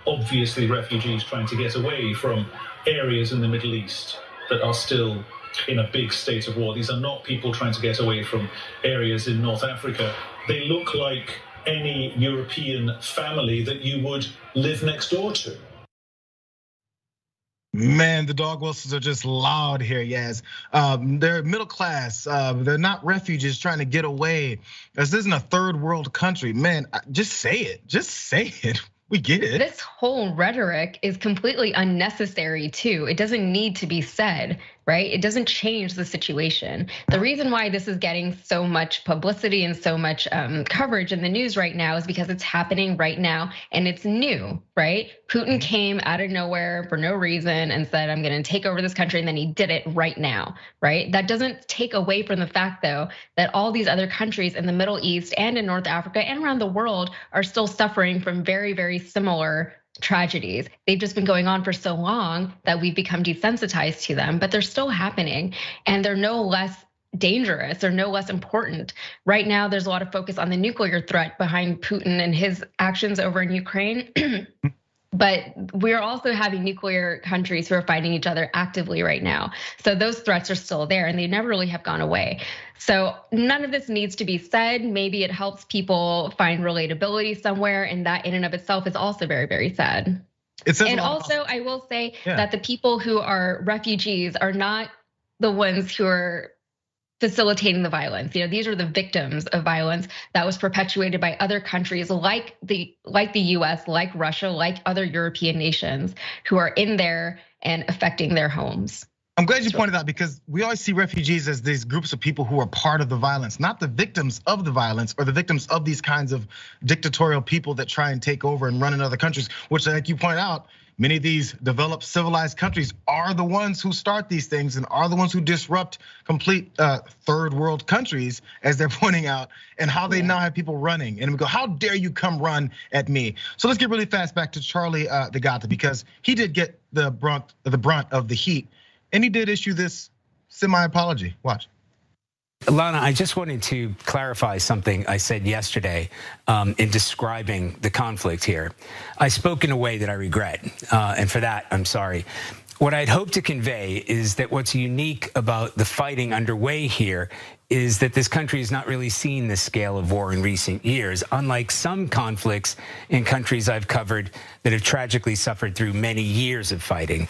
obviously refugees trying to get away from areas in the Middle East that are still in a big state of war. These are not people trying to get away from areas in North Africa. They look like any European family that you would live next door to. Man, the dog whistles are just loud here, yes. They're middle class, they're not refugees trying to get away. This isn't a third world country. Man, just say it, just say it. We get it. This whole rhetoric is completely unnecessary too. It doesn't need to be said, right? It doesn't change the situation. The reason why this is getting so much publicity and so much coverage in the news right now is because it's happening right now and it's new, right? Putin came out of nowhere for no reason and said, I'm gonna take over this country, and then he did it right now, right? That doesn't take away from the fact though, that all these other countries in the Middle East and in North Africa and around the world are still suffering from very, very similar tragedies. They've just been going on for so long that we've become desensitized to them, but they're still happening and they're no less dangerous or no less important. Right now, there's a lot of focus on the nuclear threat behind Putin and his actions over in Ukraine. But we're also having nuclear countries who are fighting each other actively right now. So those threats are still there and they never really have gone away. So none of this needs to be said. Maybe it helps people find relatability somewhere, and that in and of itself is also very, very sad. And also, I will say that the people who are refugees are not the ones who are facilitating the violence. These are the victims of violence that was perpetuated by other countries like the US, like Russia, like other European nations who are in there and affecting their homes. I'm glad you pointed out, because we always see refugees as these groups of people who are part of the violence, not the victims of the violence or the victims of these kinds of dictatorial people that try and take over and run in other countries, which, like you point out, many of these developed civilized countries are the ones who start these things and are the ones who disrupt complete third world countries, as they're pointing out, and how they now have people running. And we go, how dare you come run at me? So let's get really fast back to Charlie D'Agata, because he did get the brunt of the heat. And he did issue this semi-apology. Watch. Lana, I just wanted to clarify something I said yesterday in describing the conflict here. I spoke in a way that I regret, and for that, I'm sorry. What I'd hoped to convey is that what's unique about the fighting underway here is that this country has not really seen this scale of war in recent years, unlike some conflicts in countries I've covered that have tragically suffered through many years of fighting.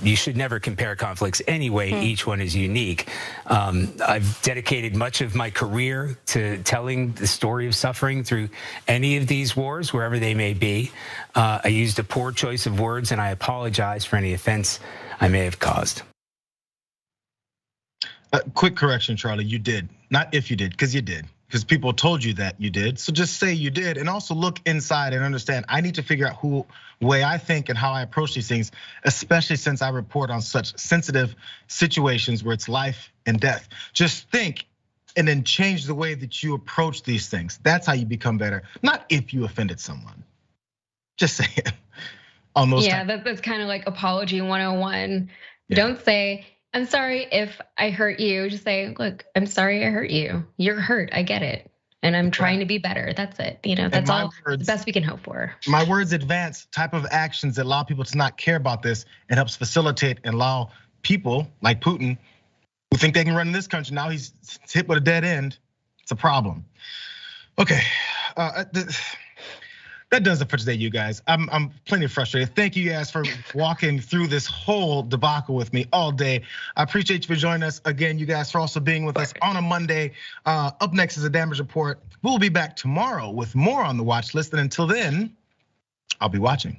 You should never compare conflicts anyway, each one is unique. I've dedicated much of my career to telling the story of suffering through any of these wars, wherever they may be. I used a poor choice of words, and I apologize for any offense I may have caused. Quick correction, Charlie, you did. Not if you did, because you did. Because people told you that you did. So just say you did, and also look inside and understand, I need to figure out way I think and how I approach these things, especially since I report on such sensitive situations where it's life and death. Just think and then change the way that you approach these things. That's how you become better, not if you offended someone. Just say it. That's kind of like apology 101. Yeah. Don't say, I'm sorry if I hurt you. Just say, look, I'm sorry I hurt you. You're hurt, I get it. And I'm trying to be better, that's it. That's all the best we can hope for. My words advance type of actions that allow people to not care about this and helps facilitate and allow people like Putin who think they can run in this country, now he's hit with a dead end. It's a problem. Okay, that does it for today, you guys. I'm plenty frustrated. Thank you guys for walking through this whole debacle with me all day. I appreciate you for joining us. Again, you guys for also being with us on a Monday. Up next is a damage report. We'll be back tomorrow with more on the watch list. And until then, I'll be watching.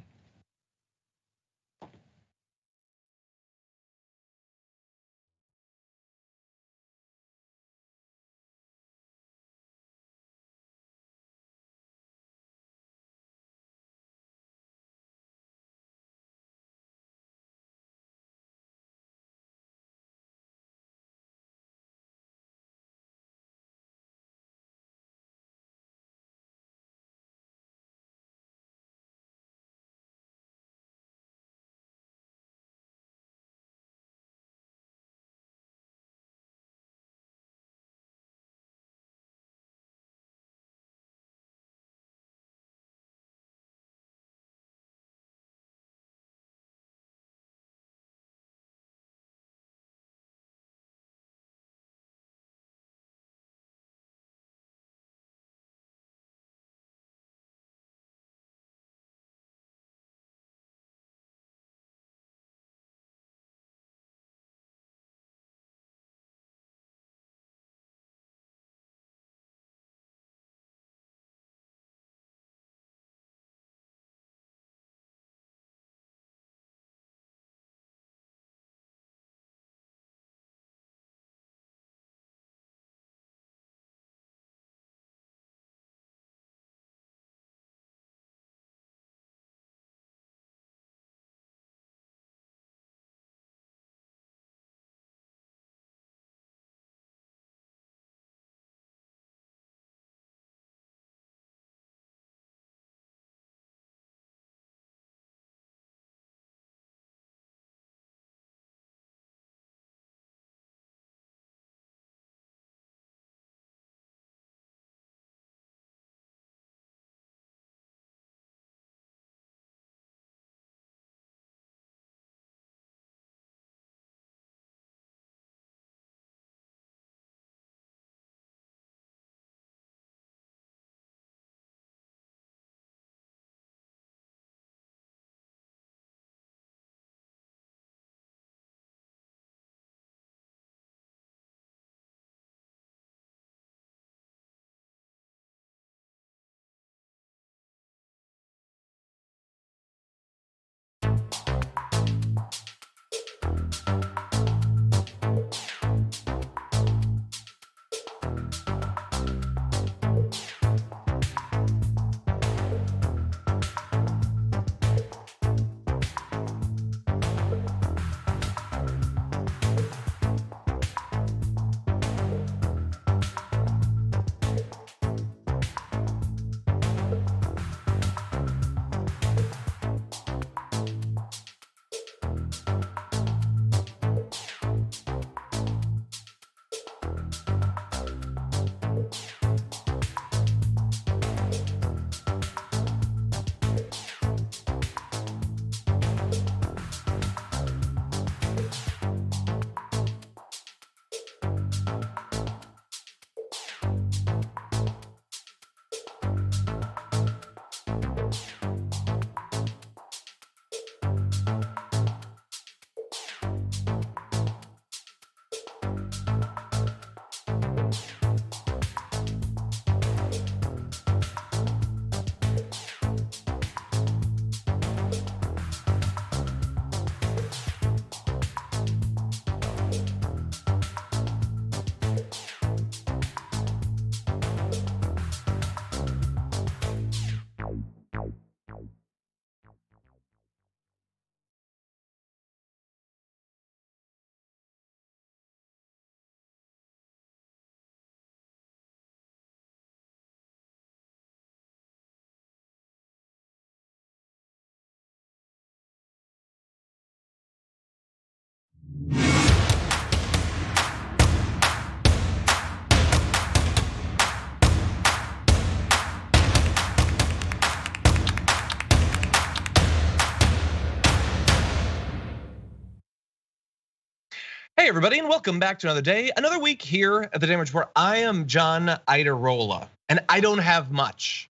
Hey everybody, and welcome back to another day, another week here at the Damage Report. I am John Iadarola, and I don't have much.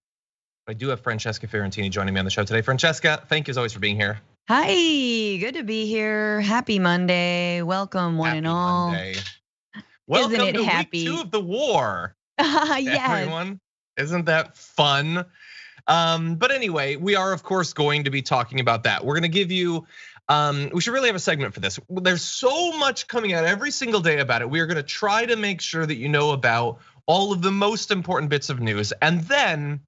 But I do have Francesca Fiorentini joining me on the show today. Francesca, thank you as always for being here. Hi, good to be here. Happy Monday. Welcome, one and all. Monday. Welcome Isn't it to happy? week 2 of the war. Yes. Everyone, isn't that fun? But anyway, we are of course going to be talking about that. We're going to give you. We should really have a segment for this. There's so much coming out every single day about it. We are going to try to make sure that you know about all of the most important bits of news, and then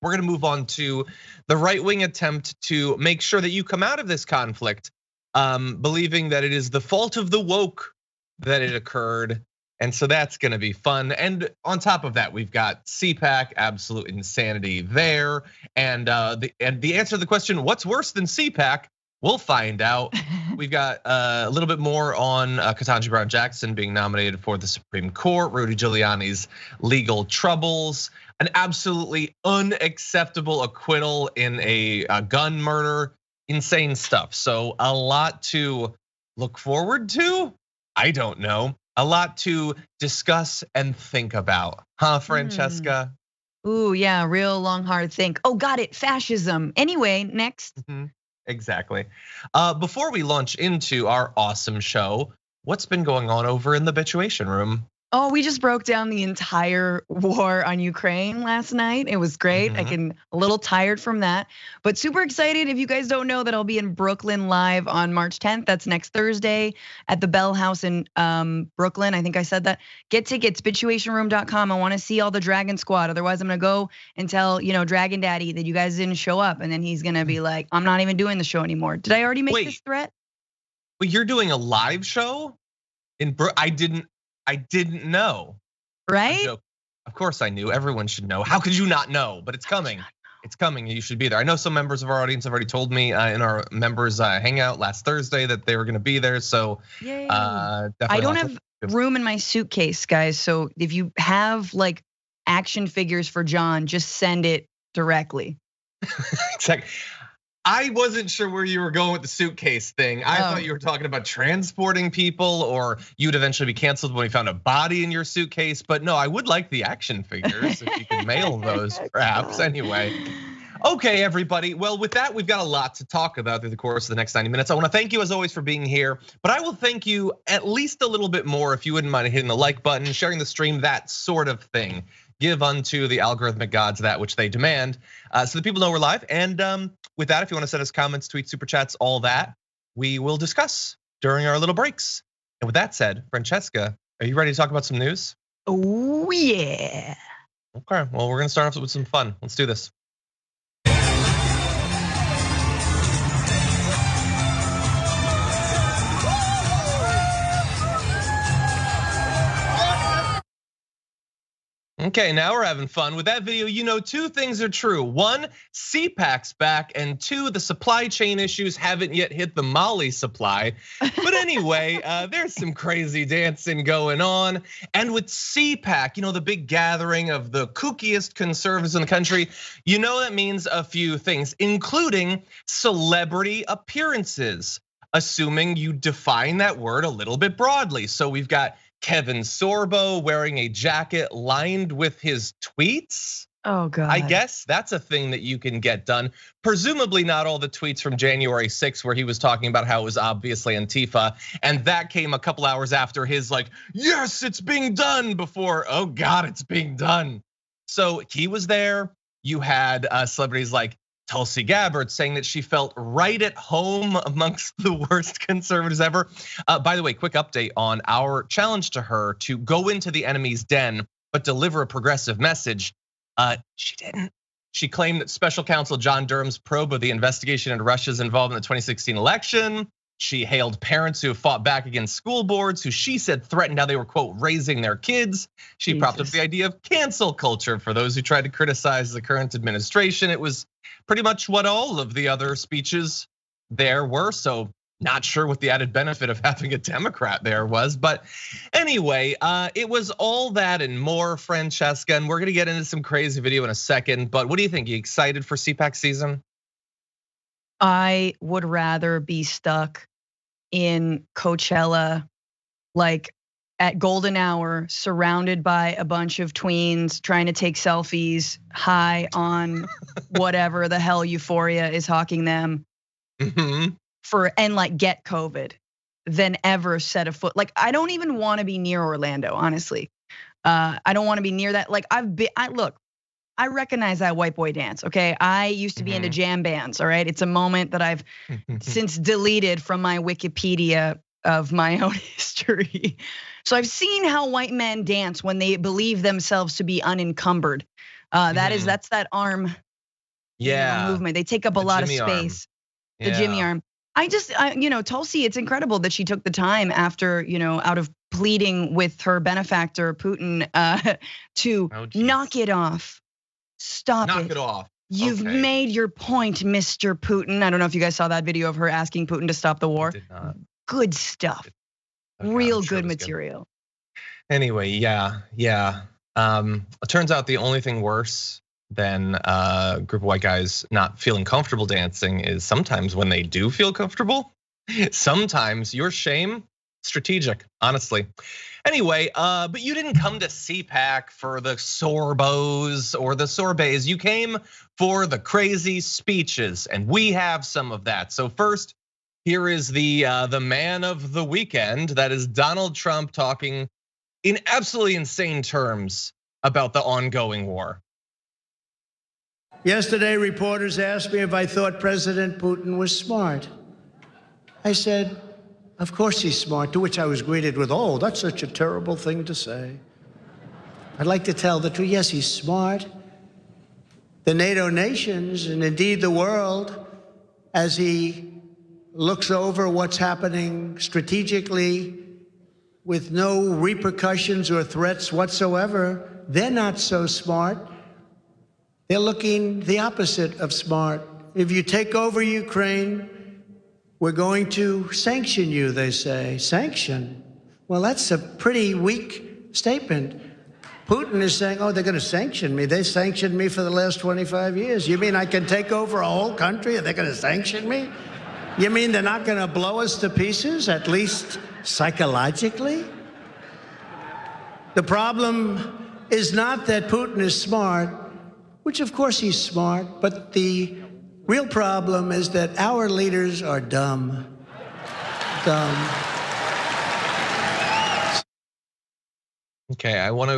we're going to move on to the right-wing attempt to make sure that you come out of this conflict believing that it is the fault of the woke that it occurred. And so that's going to be fun. And on top of that, we've got CPAC, absolute insanity there. And the answer to the question, what's worse than CPAC? We'll find out. We've got a little bit more on Ketanji Brown Jackson being nominated for the Supreme Court, Rudy Giuliani's legal troubles, an absolutely unacceptable acquittal in a gun murder, insane stuff. So a lot to look forward to. I don't know. A lot to discuss and think about, huh, Francesca? Ooh, yeah, real long, hard think. Oh, got it, fascism. Anyway, next. Exactly. Before we launch into our awesome show, what's been going on over in the Bitchuation Room? Oh, we just broke down the entire war on Ukraine last night. It was great. A little tired from that, but super excited. If you guys don't know that I'll be in Brooklyn live on March 10th. That's next Thursday at the Bell House in Brooklyn. I think I said that. Get tickets, bitchuationroom.com. I want to see all the Dragon Squad. Otherwise, I'm gonna go and tell Dragon Daddy that you guys didn't show up, and then he's gonna be like, I'm not even doing the show anymore. Did I already make this threat? But you're doing a live show in I didn't know. Right? Of course I knew. Everyone should know. How could you not know? But it's coming. It's coming. You should be there. I know some members of our audience have already told me in our members hangout last Thursday that they were going to be there. So Yay. Definitely. I don't have room in my suitcase, guys. So if you have like action figures for John, just send it directly. Exactly. I wasn't sure where you were going with the suitcase thing. I thought you were talking about transporting people, or you'd eventually be canceled when we found a body in your suitcase. But no, I would like the action figures if you could mail those, perhaps. Anyway. Okay, everybody. Well, with that, we've got a lot to talk about through the course of the next 90 minutes. I want to thank you as always for being here, but I will thank you at least a little bit more if you wouldn't mind hitting the like button, sharing the stream, that sort of thing. Give unto the algorithmic gods that which they demand, so that people know we're live. And with that, if you want to send us comments, tweets, super chats, all that, we will discuss during our little breaks. And with that said, Francesca, are you ready to talk about some news? Oh yeah. Okay, well, we're gonna start off with some fun. Let's do this. Okay, now we're having fun. With that video, two things are true. One, CPAC's back, and two, the supply chain issues haven't yet hit the Molly supply. But anyway, there's some crazy dancing going on. And with CPAC, the big gathering of the kookiest conservatives in the country, that means a few things, including celebrity appearances, assuming you define that word a little bit broadly. So we've got Kevin Sorbo wearing a jacket lined with his tweets. Oh God. I guess that's a thing that you can get done. Presumably not all the tweets from January 6th where he was talking about how it was obviously Antifa. And that came a couple hours after his yes, it's being done before, oh God, it's being done. So he was there. You had celebrities like Tulsi Gabbard saying that she felt right at home amongst the worst conservatives ever. By the way, quick update on our challenge to her to go into the enemy's den, but deliver a progressive message. She didn't. She claimed that special counsel John Durham's probe of the investigation into Russia's involvement in the 2016 election. She hailed parents who have fought back against school boards, who she said threatened how they were, quote, raising their kids. She propped up the idea of cancel culture for those who tried to criticize the current administration. It was pretty much what all of the other speeches there were. So not sure what the added benefit of having a Democrat there was. But anyway, it was all that and more, Francesca. And we're gonna get into some crazy video in a second. But what do you think? You excited for CPAC season? I would rather be stuck in Coachella like at golden hour, surrounded by a bunch of tweens trying to take selfies, high on whatever the hell euphoria is hawking them, and like get COVID, than ever set a foot. Like, I don't even want to be near Orlando, honestly. I don't want to be near that. Like, look, I recognize that white boy dance, okay? I used to be into jam bands, all right? It's a moment that I've since deleted from my Wikipedia of my own history. So I've seen how white men dance when they believe themselves to be unencumbered. That's that arm movement. They take up a lot of space. The Jimmy arm. Tulsi, it's incredible that she took the time after, out of pleading with her benefactor Putin to knock it off. Knock it off. You've made your point, Mr. Putin. I don't know if you guys saw that video of her asking Putin to stop the war. I did not. Good stuff. Real good material. Good. Anyway, yeah. It turns out the only thing worse than a group of white guys not feeling comfortable dancing is sometimes when they do feel comfortable. Sometimes your shame, strategic, honestly. Anyway, but you didn't come to CPAC for the sorbos or the sorbets. You came for the crazy speeches, and we have some of that. So first, here is the man of the weekend. That is Donald Trump talking in absolutely insane terms about the ongoing war. Yesterday, reporters asked me if I thought President Putin was smart. I said, of course he's smart, to which I was greeted with, oh, that's such a terrible thing to say. I'd like to tell the truth. Yes, he's smart. The NATO nations, and indeed the world, as he looks over what's happening strategically with no repercussions or threats whatsoever, they're not so smart. They're looking the opposite of smart. If you take over Ukraine, we're going to sanction you, they say. Sanction? Well, that's a pretty weak statement. Putin is saying, oh, they're going to sanction me. They sanctioned me for the last 25 years. You mean I can take over a whole country and they're going to sanction me? You mean they're not going to blow us to pieces, at least psychologically? The problem is not that Putin is smart, which of course he's smart, but the real problem is that our leaders are dumb. Okay, I want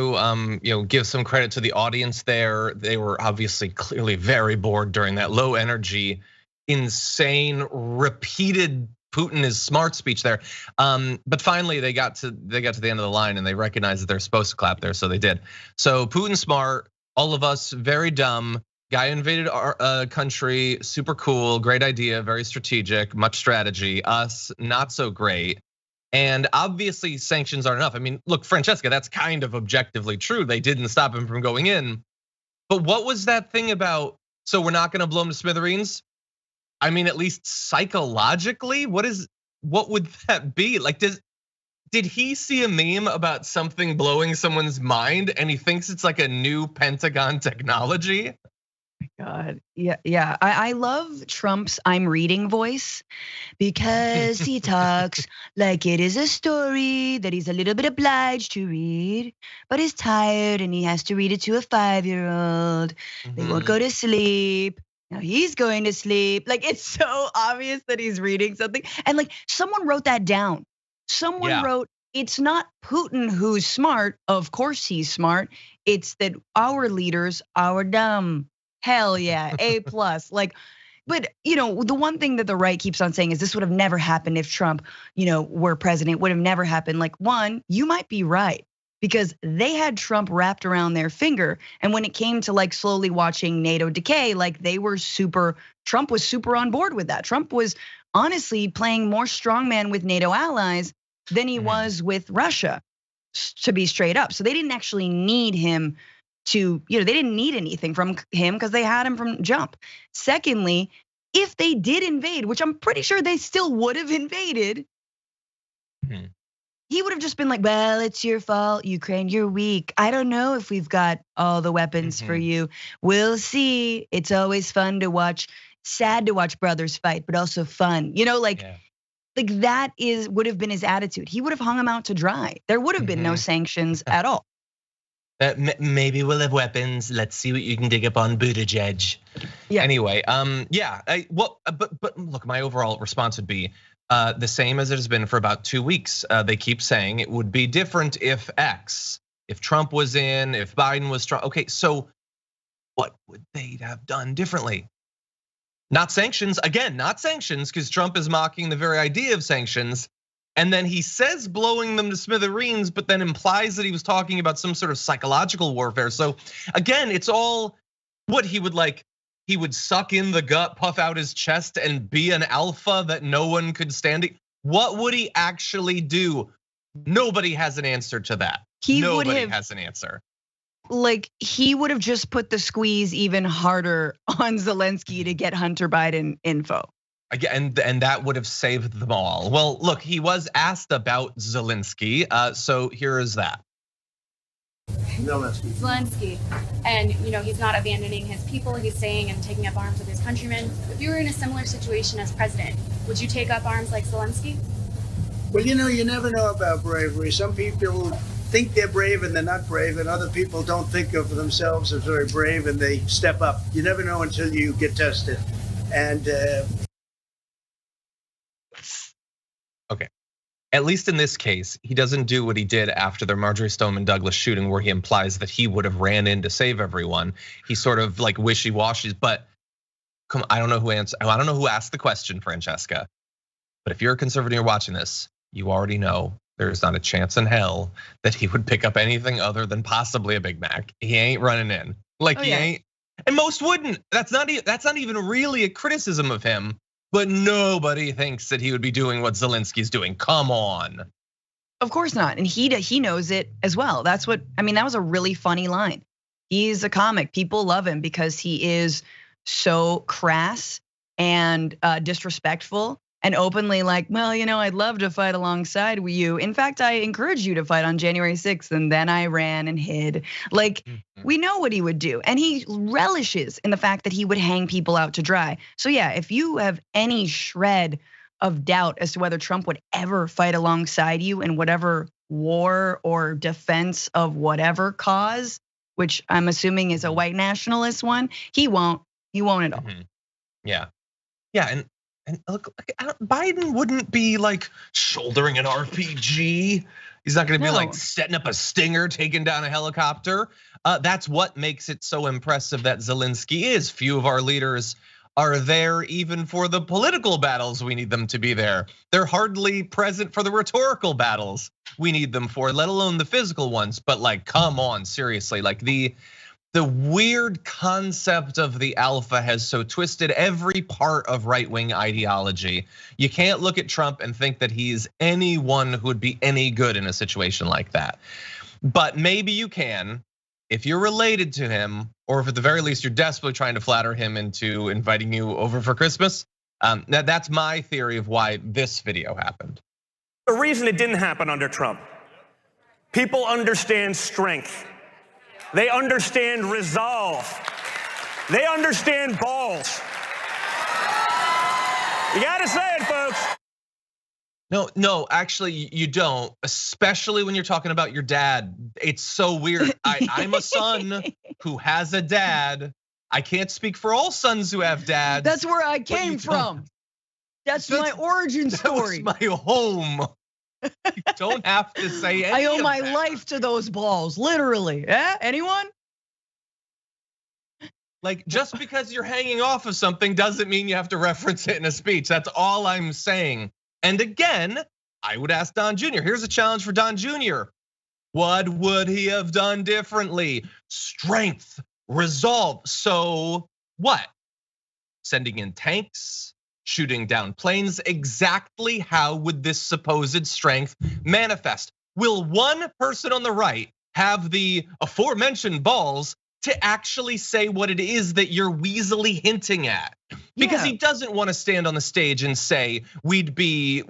to give some credit to the audience there. They were obviously clearly very bored during that low energy, insane, repeated Putin is smart speech there. But finally they got to the end of the line and they recognized that they're supposed to clap there, so they did. So Putin smart, all of us very dumb. Guy invaded our country, super cool, great idea, very strategic, much strategy. Us, not so great. And obviously sanctions aren't enough. I mean, look, Francesca, that's kind of objectively true. They didn't stop him from going in. But what was that thing about, so we're not gonna blow him to smithereens? I mean, at least psychologically, what would that be? Like, did he see a meme about something blowing someone's mind and he thinks it's like a new Pentagon technology? God, yeah. I love Trump's I'm reading voice because he talks like it is a story that he's a little bit obliged to read, but he's tired and he has to read it to a 5-year-old. They won't go to sleep. Now he's going to sleep. Like, it's so obvious that he's reading something. And like, someone wrote that down. Someone wrote, it's not Putin who's smart. Of course he's smart. It's that our leaders are dumb. Hell yeah, A+. Like, but the one thing that the right keeps on saying is this would have never happened if Trump, were president, would have never happened. Like, one, you might be right, because they had Trump wrapped around their finger. And when it came to like slowly watching NATO decay, like Trump was super on board with that. Trump was honestly playing more strongman with NATO allies than he was with Russia, to be straight up. So they didn't actually need him to, they didn't need anything from him because they had him from jump. Secondly, if they did invade, which I'm pretty sure they still would have invaded, he would have just been like, well, it's your fault, Ukraine, you're weak. I don't know if we've got all the weapons for you. We'll see. It's always fun to watch, sad to watch brothers fight, but also fun. Like that would have been his attitude. He would have hung him out to dry. There would have been no sanctions at all. Maybe we'll have weapons. Let's see what you can dig up on Buttigieg. Yeah. Anyway, but look, my overall response would be the same as it has been for about 2 weeks. They keep saying it would be different if X, if Trump was in, if Biden was Trump. Okay, so what would they have done differently? Not sanctions, again, not sanctions, because Trump is mocking the very idea of sanctions. And then he says blowing them to smithereens, but then implies that he was talking about some sort of psychological warfare. So again, it's all what he would like. He would suck in the gut, puff out his chest, and be an alpha that no one could stand. What would he actually do? Nobody has an answer to that. Nobody has an answer. Like he would have just put the squeeze even harder on Zelensky to get Hunter Biden info. And that would have saved them all. Well, look, he was asked about Zelensky, so here is that. Zelensky, and he's not abandoning his people. He's saying and taking up arms with his countrymen. If you were in a similar situation as president, would you take up arms like Zelensky? Well, you never know about bravery. Some people think they're brave and they're not brave, and other people don't think of themselves as very brave and they step up. You never know until you get tested. And okay, at least in this case, he doesn't do what he did after the Marjorie Stoneman Douglas shooting, where he implies that he would have ran in to save everyone. He sort of like wishy-washy, but come on, I don't know who asked the question, Francesca. But if you're a conservative and you're watching this, you already know there's not a chance in hell that he would pick up anything other than possibly a Big Mac. He ain't running in. He ain't. And most wouldn't. That's not even really a criticism of him. But nobody thinks that he would be doing what Zelensky's doing. Come on. Of course not. And he knows it as well. That was a really funny line. He's a comic. People love him because he is so crass and disrespectful and openly like, well, I'd love to fight alongside with you. In fact, I encouraged you to fight on January 6th, and then I ran and hid. We know what he would do. And he relishes in the fact that he would hang people out to dry. So yeah, if you have any shred of doubt as to whether Trump would ever fight alongside you in whatever war or defense of whatever cause, which I'm assuming is a white nationalist one, he won't at all. Yeah, and look, Biden wouldn't be like shouldering an RPG. He's not gonna be like setting up a stinger, taking down a helicopter. That's what makes it so impressive that Zelensky is. Few of our leaders are there even for the political battles we need them to be there. They're hardly present for the rhetorical battles we need them for, let alone the physical ones. But come on, seriously, the weird concept of the alpha has so twisted every part of right-wing ideology. You can't look at Trump and think that he's anyone who would be any good in a situation like that. But maybe you can if you're related to him, or if at the very least you're desperately trying to flatter him into inviting you over for Christmas. That's my theory of why this video happened. The reason it didn't happen under Trump, people understand strength. They understand resolve. They understand balls. You gotta say it, folks. No, actually you don't, especially when you're talking about your dad. It's so weird. I'm a son who has a dad. I can't speak for all sons who have dads. That's where I came from. That's my origin story. That's my home. You don't have to say anything. I owe my life to those balls, literally. Anyone? Just because you're hanging off of something doesn't mean you have to reference it in a speech. That's all I'm saying. And again, I would ask Don Jr. Here's a challenge for Don Jr. What would he have done differently? Strength, resolve. So what? Sending in tanks, shooting down planes. Exactly how would this supposed strength manifest? Will one person on the right have the aforementioned balls to actually say what it is that you're weaselly hinting at? Because he doesn't want to stand on the stage and say we'd be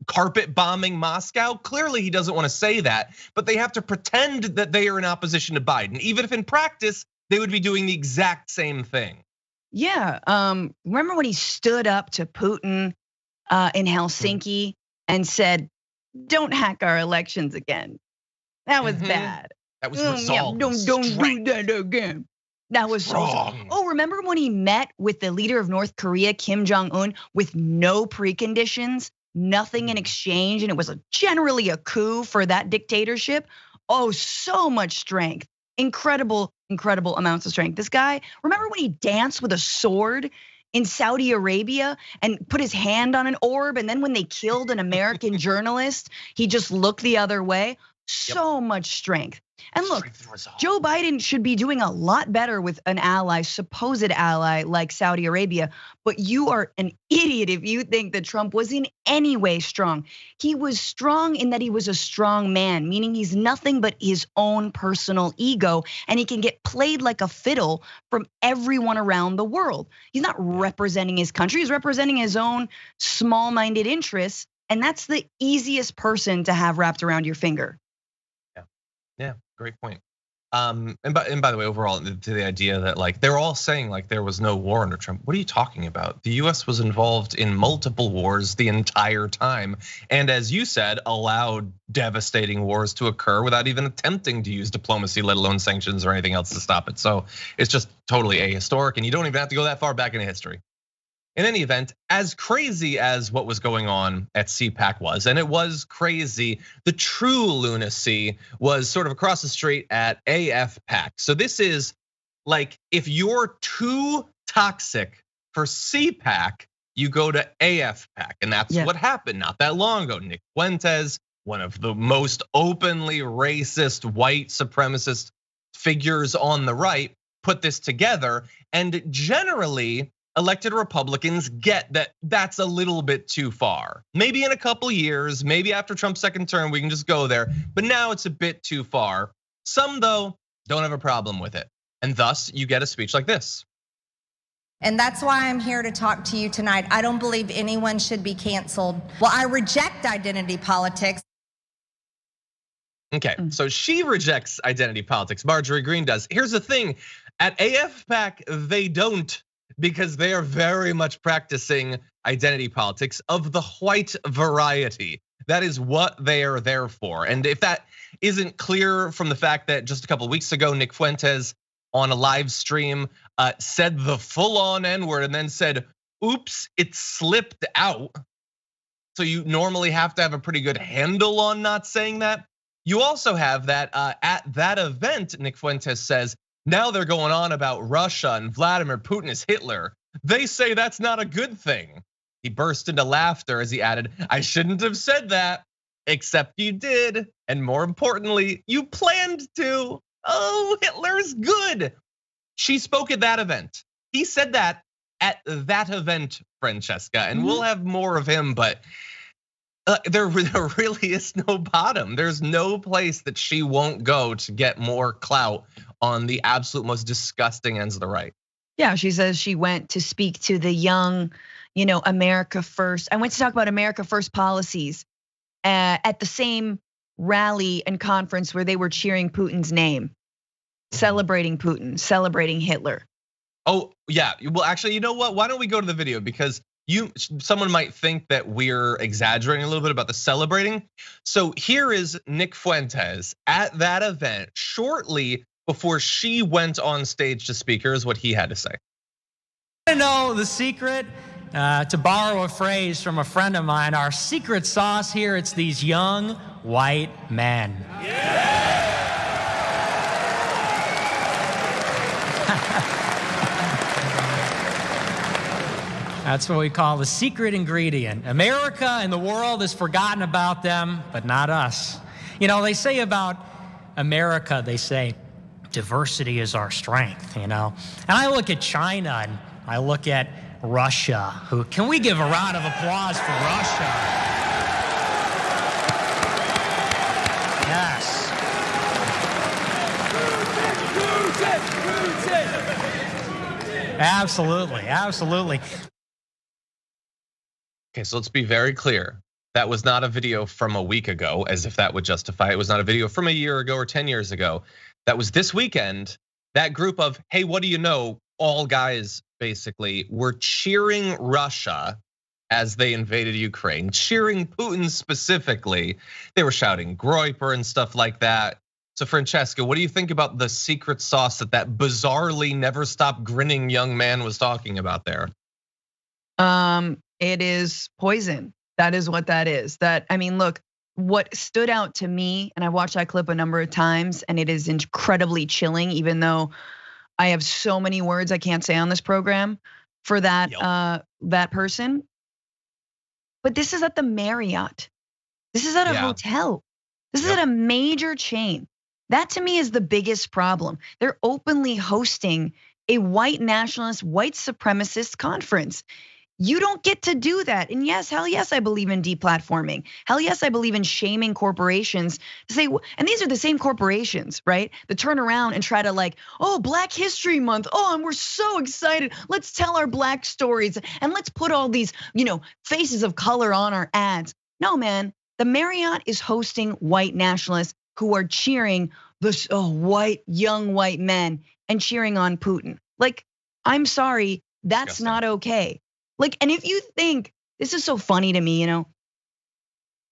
carpet bombing Moscow. Clearly he doesn't want to say that, but they have to pretend that they are in opposition to Biden, even if in practice they would be doing the exact same thing. Yeah, remember when he stood up to Putin in Helsinki and said, "Don't hack our elections again." That was bad. That was resolve. Yeah, don't do that again. That was so. Oh, remember when he met with the leader of North Korea, Kim Jong-un, with no preconditions, nothing in exchange, and it was generally a coup for that dictatorship? Oh, so much strength. Incredible amounts of strength. This guy, remember when he danced with a sword in Saudi Arabia and put his hand on an orb, and then when they killed an American journalist, he just looked the other way? So much strength. And look, Joe Biden should be doing a lot better with an ally, supposed ally like Saudi Arabia, but you are an idiot if you think that Trump was in any way strong. He was strong in that he was a strong man, meaning he's nothing but his own personal ego, and he can get played like a fiddle from everyone around the world. He's not representing his country, he's representing his own small-minded interests, and that's the easiest person to have wrapped around your finger. Yeah, great point. And by the way, overall, to the idea that like they're all saying like there was no war under Trump. What are you talking about? The US was involved in multiple wars the entire time, and as you said, allowed devastating wars to occur without even attempting to use diplomacy, let alone sanctions or anything else to stop it. So it's just totally ahistoric, and you don't even have to go that far back into history. In any event, as crazy as what was going on at CPAC was, and it was crazy, the true lunacy was sort of across the street at AFPAC. So this is like, if you're too toxic for CPAC, you go to AFPAC, and that's what happened not that long ago. Nick Fuentes, one of the most openly racist white supremacist figures on the right, put this together, and generally, elected Republicans get that that's a little bit too far. Maybe in a couple years, maybe after Trump's second term, we can just go there. But now it's a bit too far. Some, though, don't have a problem with it. And thus, you get a speech like this. And that's why I'm here to talk to you tonight. I don't believe anyone should be canceled. Well, I reject identity politics. Okay, so she rejects identity politics. Marjorie Greene does. Here's the thing, at AFPAC, they don't, because they are very much practicing identity politics of the white variety. That is what they are there for. And if that isn't clear from the fact that just a couple of weeks ago, Nick Fuentes on a live stream said the full-on N-word and then said, oops, it slipped out. So you normally have to have a pretty good handle on not saying that. You also have that at that event, Nick Fuentes says, now they're going on about Russia and Vladimir Putin is Hitler. They say that's not a good thing. He burst into laughter as he added, I shouldn't have said that, except you did. And more importantly, you planned to. Oh, Hitler's good. She spoke at that event. He said that at that event, Francesca, and we'll have more of him, but there really is no bottom. There's no place that she won't go to get more clout on the absolute most disgusting ends of the right. Yeah, she says she went to speak to the young, America First. I went to talk about America First policies at the same rally and conference where they were cheering Putin's name, celebrating Putin, celebrating Hitler. Oh, yeah. Well, actually, you know what? Why don't we go to the video? Because someone might think that we're exaggerating a little bit about the celebrating. So here is Nick Fuentes at that event shortly before she went on stage to speak. Here's what he had to say. I know the secret, to borrow a phrase from a friend of mine, our secret sauce here, it's these young white men. Yeah. That's what we call the secret ingredient. America and the world has forgotten about them, but not us. They say about America, they say, diversity is our strength, And I look at China and I look at Russia, can we give a round of applause for Russia? Yes. Absolutely, absolutely. Okay, so let's be very clear. That was not a video from a week ago, as if that would justify it. It was not a video from a year ago or 10 years ago. That was this weekend. That group of, hey, what do you know? All guys basically were cheering Russia as they invaded Ukraine, cheering Putin specifically. They were shouting Groyper and stuff like that. So Francesca, what do you think about the secret sauce that bizarrely never stop grinning young man was talking about there? It is poison. That is what that is. I mean, look, what stood out to me, and I watched that clip a number of times, and it is incredibly chilling, even though I have so many words I can't say on this program for that that person. But this is at the Marriott. This is at a hotel. This is at a major chain. That to me is the biggest problem. They're openly hosting a white nationalist, white supremacist conference. You don't get to do that. And yes, hell yes, I believe in deplatforming. Hell yes, I believe in shaming corporations to say, and these are the same corporations, right? That turn around and try to like, oh, Black History Month. Oh, and we're so excited. Let's tell our Black stories and let's put all these, faces of color on our ads. No, man, the Marriott is hosting white nationalists who are cheering this young white men and cheering on Putin. Like, I'm sorry, that's not okay. Like, and if you think, this is so funny to me,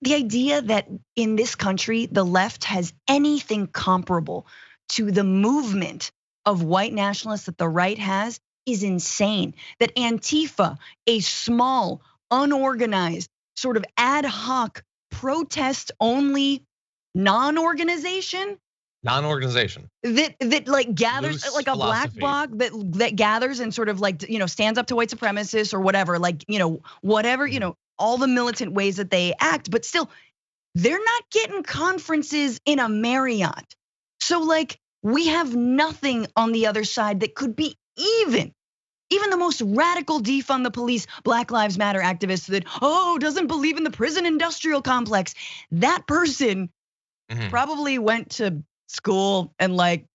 the idea that in this country, the left has anything comparable to the movement of white nationalists that the right has is insane. That Antifa, a small, unorganized, sort of ad hoc, protest only non-organization that like gathers loose like a philosophy. black bloc that gathers and sort of like stands up to white supremacists or whatever, like whatever, all the militant ways that they act, but still they're not getting conferences in a Marriott. So like we have nothing on the other side that could be even the most radical defund the police, Black Lives Matter activist that doesn't believe in the prison industrial complex. That person probably went to school and like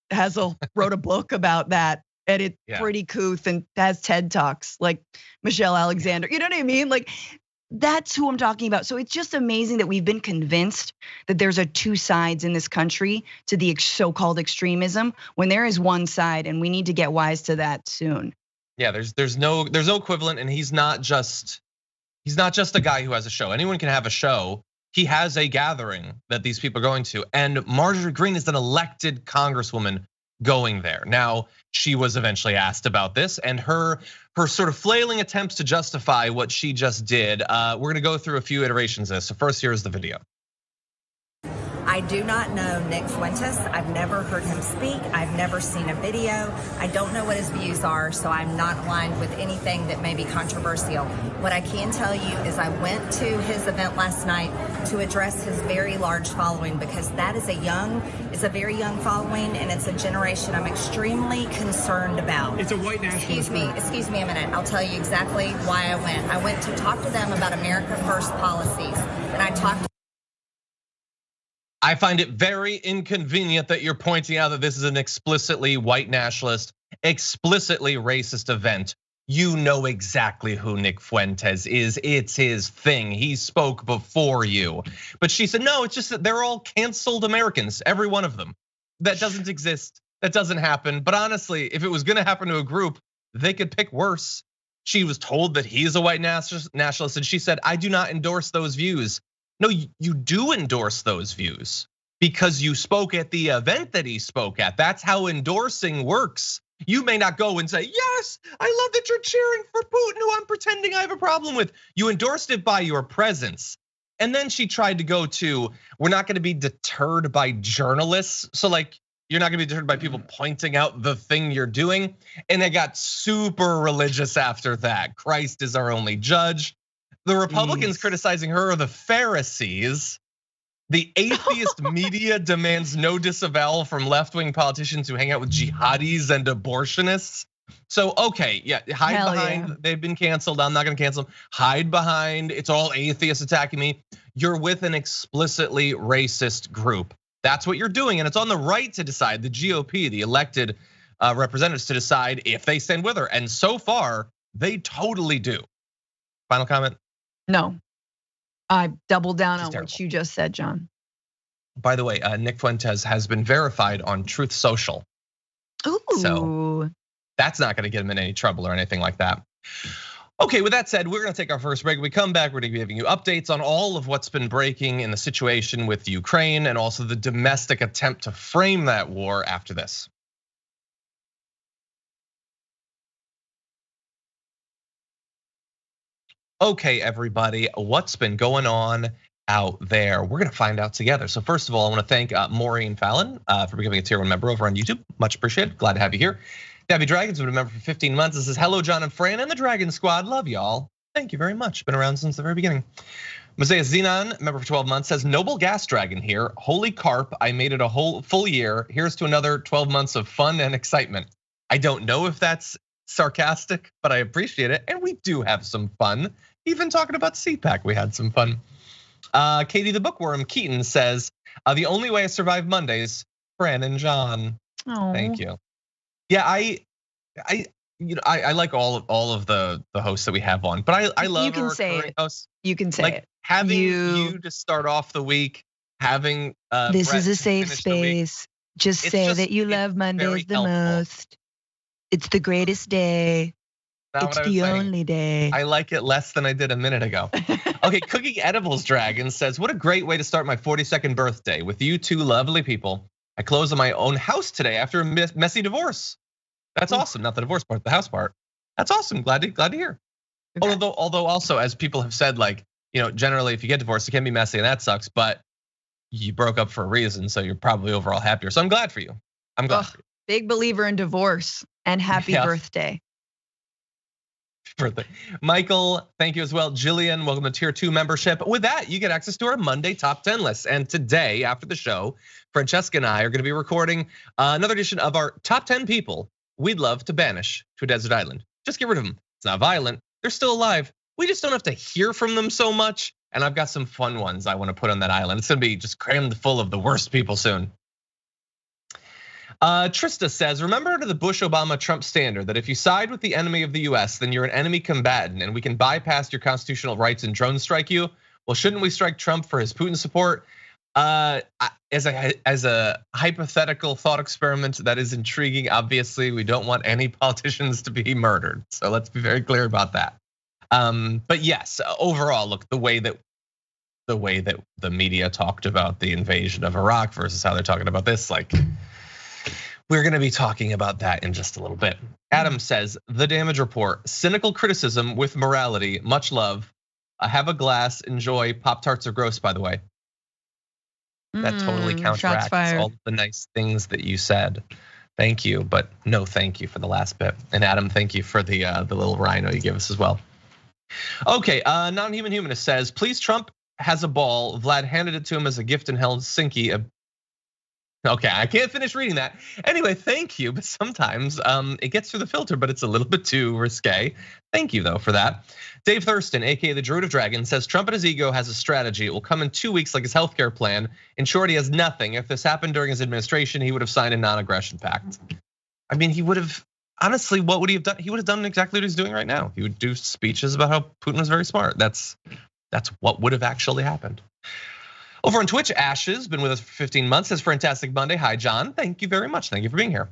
wrote a book about that, and it's pretty couth and has TED Talks like Michelle Alexander. You know what I mean? Like that's who I'm talking about. So it's just amazing that we've been convinced that there's two sides in this country to the so-called extremism when there is one side, and we need to get wise to that soon. Yeah, there's no equivalent, and he's not just a guy who has a show. Anyone can have a show. He has a gathering that these people are going to, and Marjorie Greene is an elected congresswoman going there. Now, she was eventually asked about this, and her sort of flailing attempts to justify what she just did. We're gonna go through a few iterations of this. So first, here's the video. I do not know Nick Fuentes. I've never heard him speak. I've never seen a video. I don't know what his views are, so I'm not aligned with anything that may be controversial. What I can tell you is I went to his event last night to address his very large following, because that is a very young following, and it's a generation I'm extremely concerned about. It's a white nationalist. Excuse me a minute. I'll tell you exactly why I went. I went to talk to them about America First policies, and I talked. I find it very inconvenient that you're pointing out that this is an explicitly white nationalist, explicitly racist event. You know exactly who Nick Fuentes is. It's his thing. He spoke before you. But she said, no, it's just that they're all canceled Americans, every one of them. That doesn't exist. That doesn't happen. But honestly, if it was gonna happen to a group, they could pick worse. She was told that he's a white nationalist, and she said, I do not endorse those views. No, you do endorse those views because you spoke at the event that he spoke at. That's how endorsing works. You may not go and say, yes, I love that you're cheering for Putin, who I'm pretending I have a problem with. You endorsed it by your presence. And then she tried to go to, we're not gonna be deterred by journalists. So like, you're not gonna be deterred by people pointing out the thing you're doing. And they got super religious after that. Christ is our only judge. The Republicans criticizing her are the Pharisees. The atheist media demands no disavowal from left-wing politicians who hang out with jihadis and abortionists. So, okay, yeah, hide behind, they've been canceled, I'm not gonna cancel them. Hide behind, it's all atheists attacking me. You're with an explicitly racist group. That's what you're doing, and it's on the right to decide, the GOP, the elected representatives, to decide if they stand with her. And so far, they totally do. Final comment? No, I double down on what you just said, John. By the way, Nick Fuentes has been verified on Truth Social. Ooh. So that's not gonna get him in any trouble or anything like that. Okay, with that said, we're gonna take our first break. When we come back, we're gonna be giving you updates on all of what's been breaking in the situation with Ukraine and also the domestic attempt to frame that war after this. Okay, everybody, what's been going on out there? We're gonna find out together. So first of all, I wanna thank Maureen Fallon for becoming a tier 1 member over on YouTube. Much appreciated, glad to have you here. Dabby Dragons been a member for 15 months. This says, hello, John and Fran and the Dragon Squad, love y'all. Thank you very much, been around since the very beginning. Mosaic Xenon, member for 12 months, says, Noble Gas Dragon here. Holy carp, I made it a whole full year. Here's to another 12 months of fun and excitement. I don't know if that's sarcastic, but I appreciate it. And we do have some fun. Even talking about CPAC, we had some fun. Katie the Bookworm Keaton says, the only way I survive Mondays, Fran and John. Oh. Thank you. Yeah, I like all of the hosts that we have on, but I love our recurring hosts. You can say like it. Having you to start off the week, having this Brett is a safe finish the week. space. Just say that you love Mondays the most. It's the greatest day. It's the only day. I like it less than I did a minute ago. Okay, Cooking Edibles Dragon says, what a great way to start my 42nd birthday with you two lovely people. I closed on my own house today after a messy divorce. That's awesome, not the divorce part, the house part. That's awesome, glad to hear. Okay. Although also, as people have said, like, generally if you get divorced, it can be messy and that sucks, but you broke up for a reason, so you're probably overall happier. So I'm glad for you. I'm glad for you. Big believer in divorce and happy birthday. Birthday. Michael, thank you as well. Jillian, welcome to tier 2 membership. With that, you get access to our Monday top 10 list. And today, after the show, Francesca and I are gonna be recording another edition of our top 10 people we'd love to banish to a desert island. Just get rid of them. It's not violent, they're still alive. We just don't have to hear from them so much. And I've got some fun ones I wanna put on that island. It's gonna be just crammed full of the worst people soon. Trista says, remember the Bush-Obama-Trump standard that if you side with the enemy of the US, then you're an enemy combatant and we can bypass your constitutional rights and drone strike you. Well, shouldn't we strike Trump for his Putin support? As a hypothetical thought experiment that is intriguing, obviously we don't want any politicians to be murdered. So let's be very clear about that. But yes, overall, look, the way that the media talked about the invasion of Iraq versus how they're talking about this, like, we're gonna be talking about that in just a little bit. Adam says, the damage report, cynical criticism with morality, much love. Have a glass, enjoy. Pop-Tarts are gross, by the way. That totally counteracts all the nice things that you said. Thank you, but no thank you for the last bit. And Adam, thank you for the little rhino you give us as well. Okay, non-human humanist says, please Trump has a ball. Vlad handed it to him as a gift in Helsinki. Okay, I can't finish reading that. Anyway, thank you, but sometimes it gets through the filter, but it's a little bit too risque. Thank you though for that. Dave Thurston, AKA the Druid of Dragon, says Trump and his ego has a strategy. It will come in 2 weeks like his healthcare plan. In short, he has nothing. If this happened during his administration, he would have signed a non-aggression pact. I mean, he would have, honestly, what would he have done? He would have done exactly what he's doing right now. He would do speeches about how Putin was very smart. That's what would have actually happened. Over on Twitch, Ashes, been with us for 15 months, says fantastic Monday. Hi, John. Thank you very much. Thank you for being here.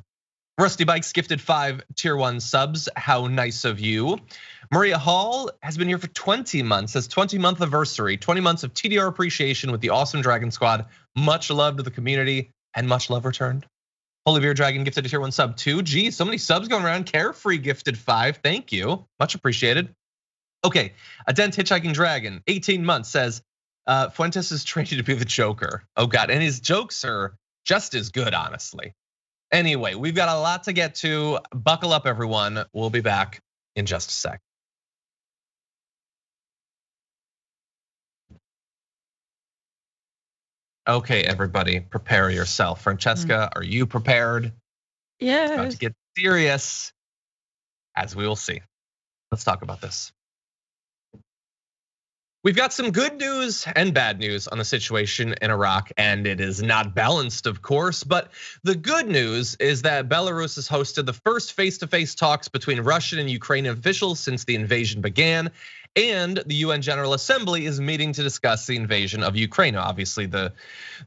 Rusty Bikes gifted 5 tier 1 subs. How nice of you. Maria Hall has been here for 20 months, says 20-month anniversary, 20 months of TDR appreciation with the awesome Dragon Squad. Much love to the community and much love returned. Holy Beer Dragon gifted a tier 1 sub 2. Geez, so many subs going around. Carefree gifted 5. Thank you. Much appreciated. Okay, a Dent Hitchhiking Dragon, 18 months, says, Fuentes is trained to be the Joker. Oh God, and his jokes are just as good, honestly. Anyway, we've got a lot to get to. Buckle up, everyone. We'll be back in just a sec. Okay, everybody, prepare yourself. Francesca, are you prepared? Yeah. It's about to get serious, as we will see. Let's talk about this. We've got some good news and bad news on the situation in Iraq, and it is not balanced, of course, but the good news is that Belarus has hosted the first face-to-face talks between Russian and Ukrainian officials since the invasion began, and the UN General Assembly is meeting to discuss the invasion of Ukraine. Obviously, the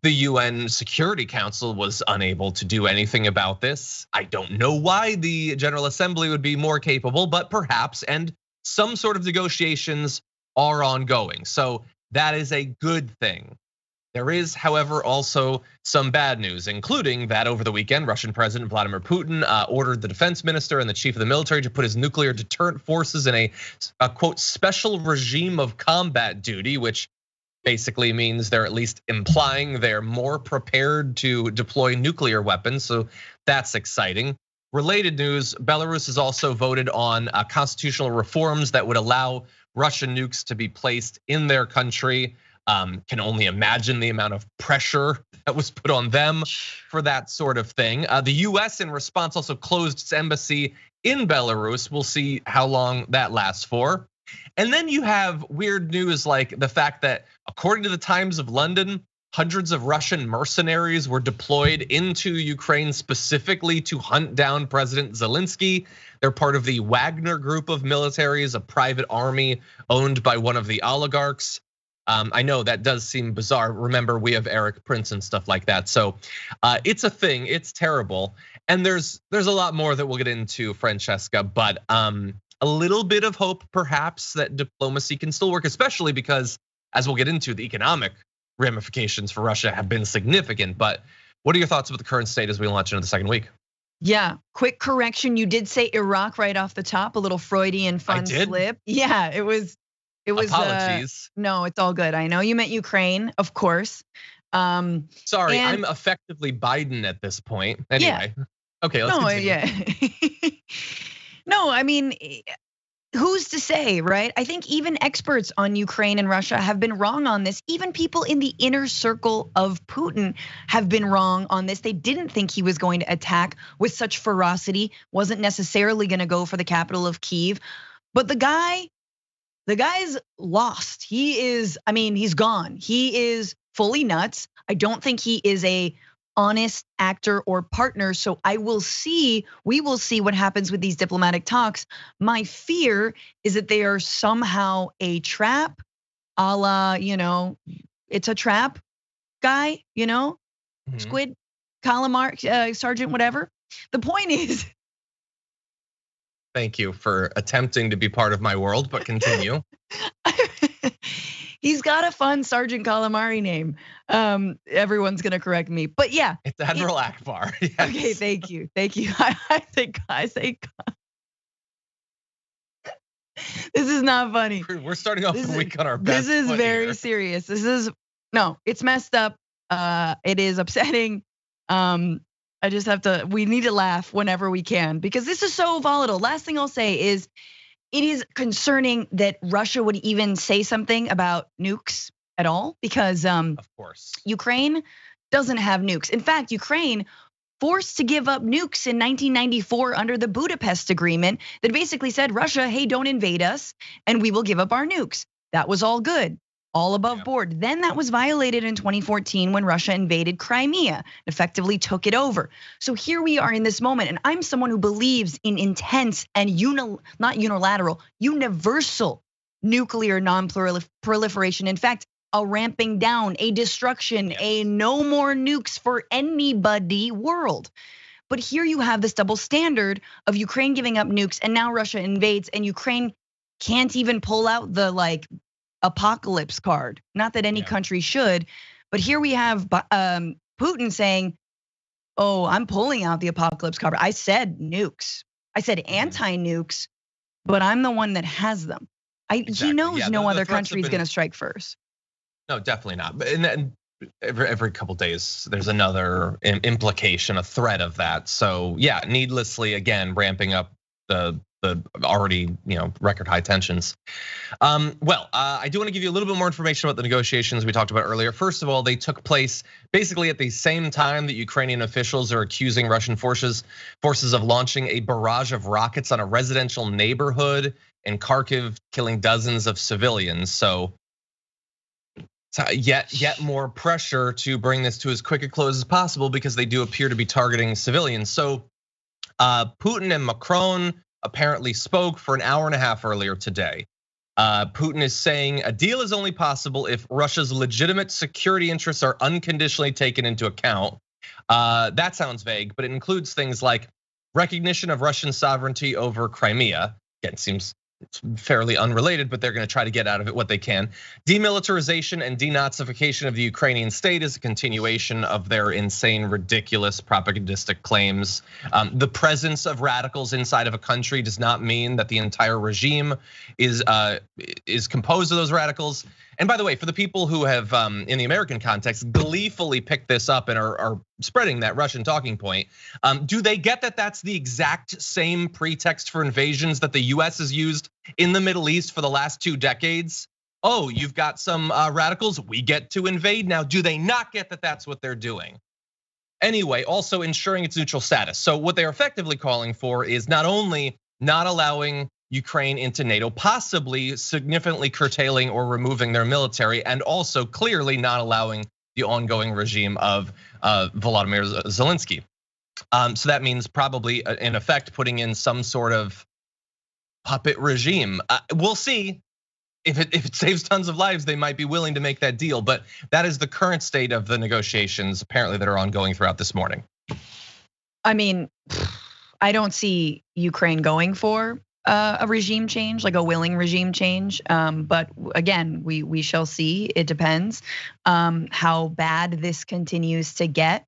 UN Security Council was unable to do anything about this. I don't know why the General Assembly would be more capable, but perhaps, and some sort of negotiations are ongoing. So that is a good thing. There is, however, also some bad news, including that over the weekend, Russian President Vladimir Putin ordered the defense minister and the chief of the military to put his nuclear deterrent forces in a quote, special regime of combat duty, which basically means they're at least implying they're more prepared to deploy nuclear weapons. So that's exciting. Related news, Belarus has also voted on constitutional reforms that would allow Russian nukes to be placed in their country. Can only imagine the amount of pressure that was put on them for that sort of thing. The US in response also closed its embassy in Belarus. We'll see how long that lasts for. And then you have weird news like the fact that according to the Times of London, hundreds of Russian mercenaries were deployed into Ukraine specifically to hunt down President Zelensky. They're part of the Wagner group of militaries, a private army owned by one of the oligarchs. I know that does seem bizarre. Remember, we have Eric Prince and stuff like that. So it's a thing, it's terrible. And there's a lot more that we'll get into, Francesca, but a little bit of hope perhaps that diplomacy can still work, especially because as we'll get into, the economic ramifications for Russia have been significant. But what are your thoughts about the current state as we launch into the second week? Yeah, quick correction. You did say Iraq right off the top, a little Freudian fun slip. Yeah, it was. Apologies. No, it's all good. I know you meant Ukraine, of course. Sorry, I'm effectively Biden at this point. Anyway, yeah. Okay, let's continue. Yeah. No, I mean, who's to say, right? I think even experts on Ukraine and Russia have been wrong on this. Even people in the inner circle of Putin have been wrong on this. They didn't think he was going to attack with such ferocity, wasn't necessarily going to go for the capital of Kyiv. But the guy's lost. He's gone. He is fully nuts. I don't think he is a honest actor or partner. So we will see what happens with these diplomatic talks. My fear is that they are somehow a trap, a la, it's a trap guy, squid, calamar, sergeant, whatever. The point is. Thank you for attempting to be part of my world, but continue. He's got a fun Sergeant Calamari name. Everyone's gonna correct me, but yeah. It's Admiral Akbar. Yes. Okay, thank you. I think this is not funny. We're starting off the week on our best. This is very serious. It's messed up. It is upsetting. We need to laugh whenever we can because this is so volatile. Last thing I'll say is it is concerning that Russia would even say something about nukes at all because of course Ukraine doesn't have nukes. In fact, Ukraine forced to give up nukes in 1994 under the Budapest Agreement that basically said, Russia, hey, don't invade us and we will give up our nukes. That was all good. All above board. Then that was violated in 2014 when Russia invaded Crimea and effectively took it over. So here we are in this moment, and I'm someone who believes in intense and not unilateral, universal nuclear non-proliferation. In fact, a ramping down, a destruction, a no more nukes for anybody world. But here you have this double standard of Ukraine giving up nukes, and now Russia invades, and Ukraine can't even pull out the apocalypse card. Not that any country should, but here we have Putin saying, oh, I'm pulling out the apocalypse card. I said nukes. I said anti-nukes, but I'm the one that has them. Exactly. He knows no other country is gonna strike first. No, definitely not. But every couple days, there's another implication, a threat of that. So yeah, needlessly, again, ramping up the already record high tensions. I do want to give you a little bit more information about the negotiations we talked about earlier. First of all, they took place basically at the same time that Ukrainian officials are accusing Russian forces of launching a barrage of rockets on a residential neighborhood in Kharkiv, killing dozens of civilians. So yet more pressure to bring this to as quick a close as possible because they do appear to be targeting civilians. So Putin and Macron apparently spoke for an hour and a half earlier today. Putin is saying a deal is only possible if Russia's legitimate security interests are unconditionally taken into account. That sounds vague, but it includes things like recognition of Russian sovereignty over Crimea. Again, seems It's fairly unrelated, but they're going to try to get out of it what they can. Demilitarization and denazification of the Ukrainian state is a continuation of their insane, ridiculous propagandistic claims. The presence of radicals inside of a country does not mean that the entire regime is composed of those radicals. And by the way, for the people who have, in the American context, gleefully picked this up and are spreading that Russian talking point, do they get that that's the exact same pretext for invasions that the US has used in the Middle East for the last 2 decades? Oh, you've got some radicals, we get to invade now. Do they not get that that's what they're doing? Anyway, also ensuring its neutral status. So what they're effectively calling for is not only not allowing Ukraine into NATO, possibly significantly curtailing or removing their military, and also clearly not allowing the ongoing regime of Volodymyr Zelensky. So that means probably, in effect, putting in some sort of puppet regime. We'll see. If it saves tons of lives, they might be willing to make that deal. But that is the current state of the negotiations, apparently, that are ongoing throughout this morning. I mean, I don't see Ukraine going for a regime change, like a willing regime change. But again, we shall see. It depends how bad this continues to get.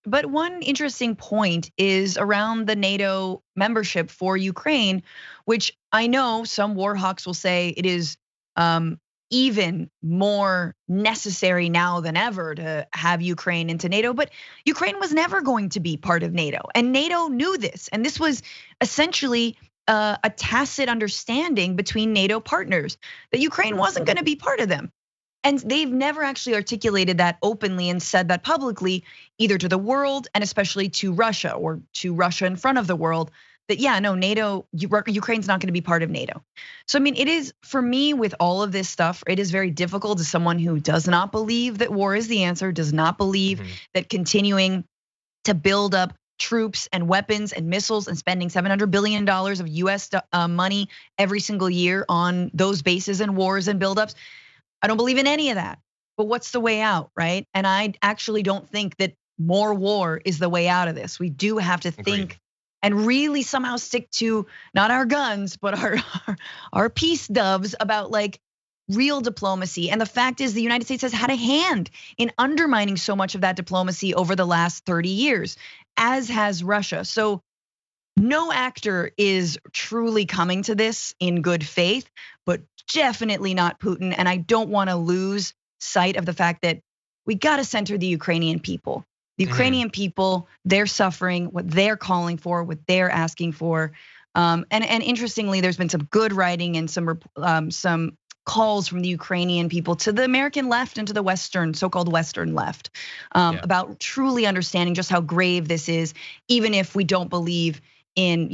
But one interesting point is around the NATO membership for Ukraine, which I know some war hawks will say it is even more necessary now than ever to have Ukraine into NATO. But Ukraine was never going to be part of NATO, and NATO knew this. And this was essentially a tacit understanding between NATO partners that Ukraine wasn't going to be part of them. And they've never actually articulated that openly and said that publicly, either to the world and especially to Russia, or to Russia in front of the world, that yeah, no, NATO, Ukraine's not gonna be part of NATO. So I mean, it is, for me, with all of this stuff, it is very difficult as someone who does not believe that war is the answer, does not believe that continuing to build up troops and weapons and missiles and spending $700 billion of US money every single year on those bases and wars and buildups. I don't believe in any of that, but what's the way out, right? And I actually don't think that more war is the way out of this. We do have to think and really somehow stick to not our guns, but our peace doves about like real diplomacy. And the fact is the United States has had a hand in undermining so much of that diplomacy over the last 30 years, as has Russia. So no actor is truly coming to this in good faith, but definitely not Putin. And I don't want to lose sight of the fact that we got to center the Ukrainian people. The Ukrainian people, they're suffering, what they're calling for, what they're asking for. And interestingly, there's been some good writing and some calls from the Ukrainian people to the American left and to the Western, so-called Western left, about truly understanding just how grave this is, even if we don't believe in,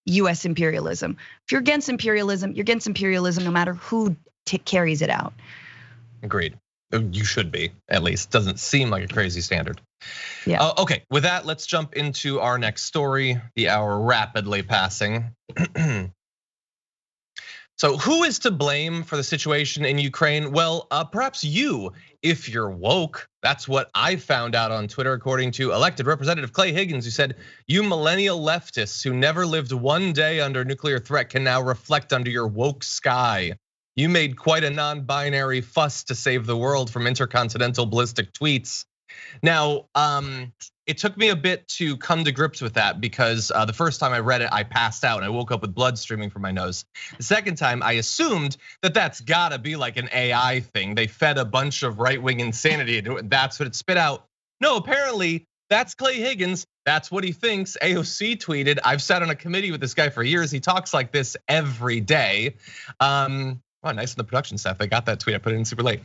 US imperialism. If you're against imperialism, you're against imperialism no matter who carries it out. Agreed. You should be, at least. Doesn't seem like a crazy standard. Yeah. Okay, with that, let's jump into our next story, the hour rapidly passing. So who is to blame for the situation in Ukraine? Well, perhaps you, if you're woke. That's what I found out on Twitter, according to elected Representative Clay Higgins, who said, "You millennial leftists who never lived one day under nuclear threat can now reflect under your woke sky. You made quite a non-binary fuss to save the world from intercontinental ballistic tweets." Now, it took me a bit to come to grips with that because the first time I read it, I passed out and I woke up with blood streaming from my nose. The second time, I assumed that that's gotta be like an AI thing. They fed a bunch of right-wing insanity into it, and that's what it spit out. No, apparently that's Clay Higgins. That's what he thinks. AOC tweeted, "I've sat on a committee with this guy for years. He talks like this every day." Oh, nice in the production staff. They got that tweet. I put it in super late.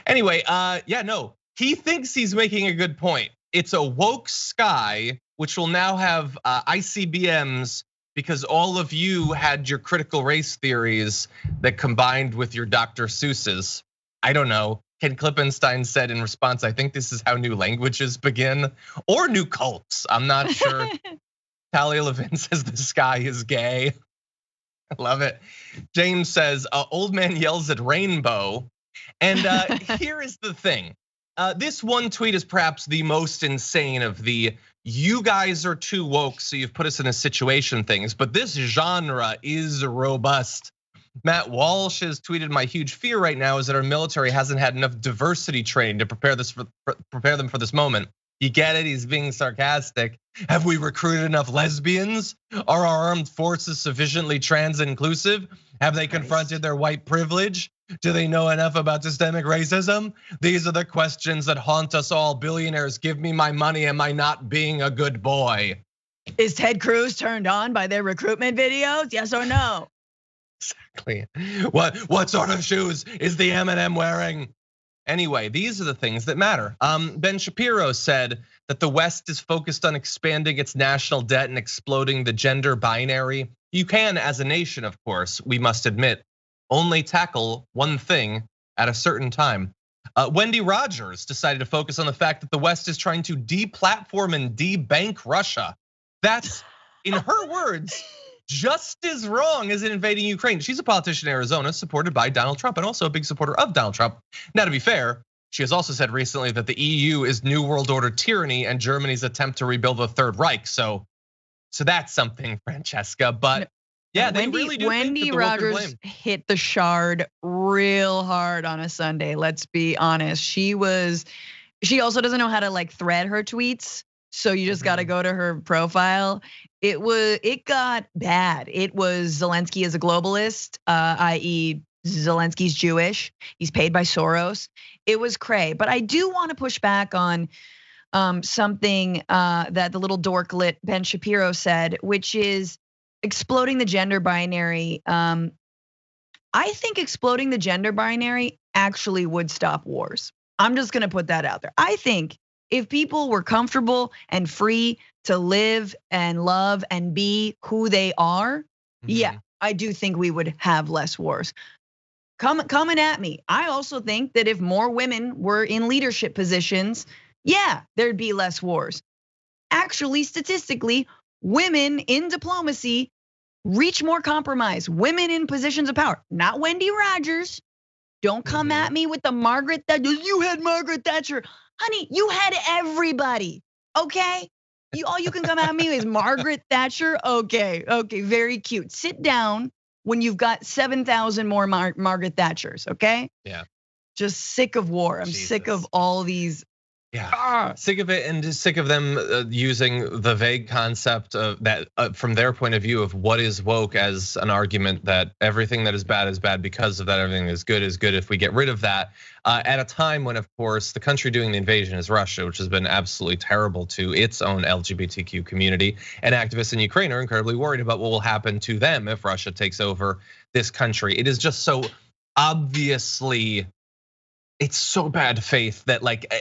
Anyway, yeah, no. He thinks he's making a good point. It's a woke sky, which will now have ICBMs because all of you had your critical race theories that combined with your Dr. Seuss's. I don't know. Ken Klippenstein said in response, "I think this is how new languages begin," or new cults. I'm not sure. Talia Levin says the sky is gay. I love it. James says, "Old man yells at rainbow." And here is the thing. This one tweet is perhaps the most insane of the you guys are too woke, so you've put us in a situation things, but this genre is robust. Matt Walsh has tweeted, my huge fear right now is that our military hasn't had enough diversity trained to prepare them for this moment. You get it, he's being sarcastic. Have we recruited enough lesbians? Are our armed forces sufficiently trans inclusive? Have they confronted their white privilege? Do they know enough about systemic racism? These are the questions that haunt us all. Billionaires, give me my money. Am I not being a good boy? Is Ted Cruz turned on by their recruitment videos? Yes or no? Exactly. What sort of shoes is the M&M wearing? Anyway, these are the things that matter. Ben Shapiro said that the West is focused on expanding its national debt and exploding the gender binary. You can, as a nation, of course, we must admit, only tackle one thing at a certain time. Wendy Rogers decided to focus on the fact that the West is trying to deplatform and debank Russia. That's, in her words, just as wrong as invading Ukraine. She's a politician in Arizona supported by Donald Trump and also a big supporter of Donald Trump. Now, to be fair, she has also said recently that the EU is New World Order tyranny and Germany's attempt to rebuild the Third Reich. So that's something, Francesca. But yeah, they really do Wendy think that the woke are Rogers blamed. hit the shard real hard on a Sunday. Let's be honest. She also doesn't know how to like thread her tweets. So you just got to go to her profile. It got bad. It was Zelensky as a globalist, i.e. Zelensky's Jewish. He's paid by Soros. It was cray. But I do want to push back on something that the little dorklet Ben Shapiro said, which is exploding the gender binary. I think exploding the gender binary actually would stop wars. I'm just gonna put that out there. I think if people were comfortable and free to live and love and be who they are, yeah, I do think we would have less wars. Coming at me. I also think that if more women were in leadership positions, yeah, there'd be less wars. Actually, statistically, women in diplomacy reach more compromise. Women in positions of power, not Wendy Rogers. Don't come at me with the Margaret Thatcher. You had Margaret Thatcher. Honey, you had everybody, okay? All you can come at me is Margaret Thatcher. Okay, very cute. Sit down when you've got 7,000 more Margaret Thatchers, okay? Yeah. Just sick of war. I'm sick of all these. Yeah, sick of it and just sick of them using the vague concept of that from their point of view of what is woke as an argument that everything that is bad because of that, everything that is good if we get rid of that. At a time when, of course, the country doing the invasion is Russia, which has been absolutely terrible to its own LGBTQ community. And activists in Ukraine are incredibly worried about what will happen to them if Russia takes over this country. It is just so obviously. It's so bad faith that like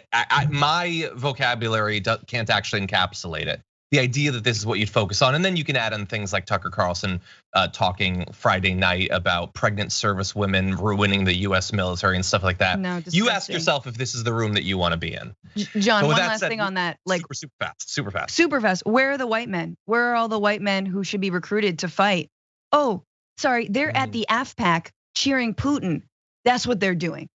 my vocabulary can't actually encapsulate it. The idea that this is what you'd focus on, and then you can add in things like Tucker Carlson talking Friday night about pregnant service women ruining the US military and stuff like that. No, you ask yourself if this is the room that you want to be in. John, one last thing on that, like super fast. Where are the white men? Where are all the white men who should be recruited to fight? Oh, sorry, they're at the AFPAC cheering Putin. That's what they're doing.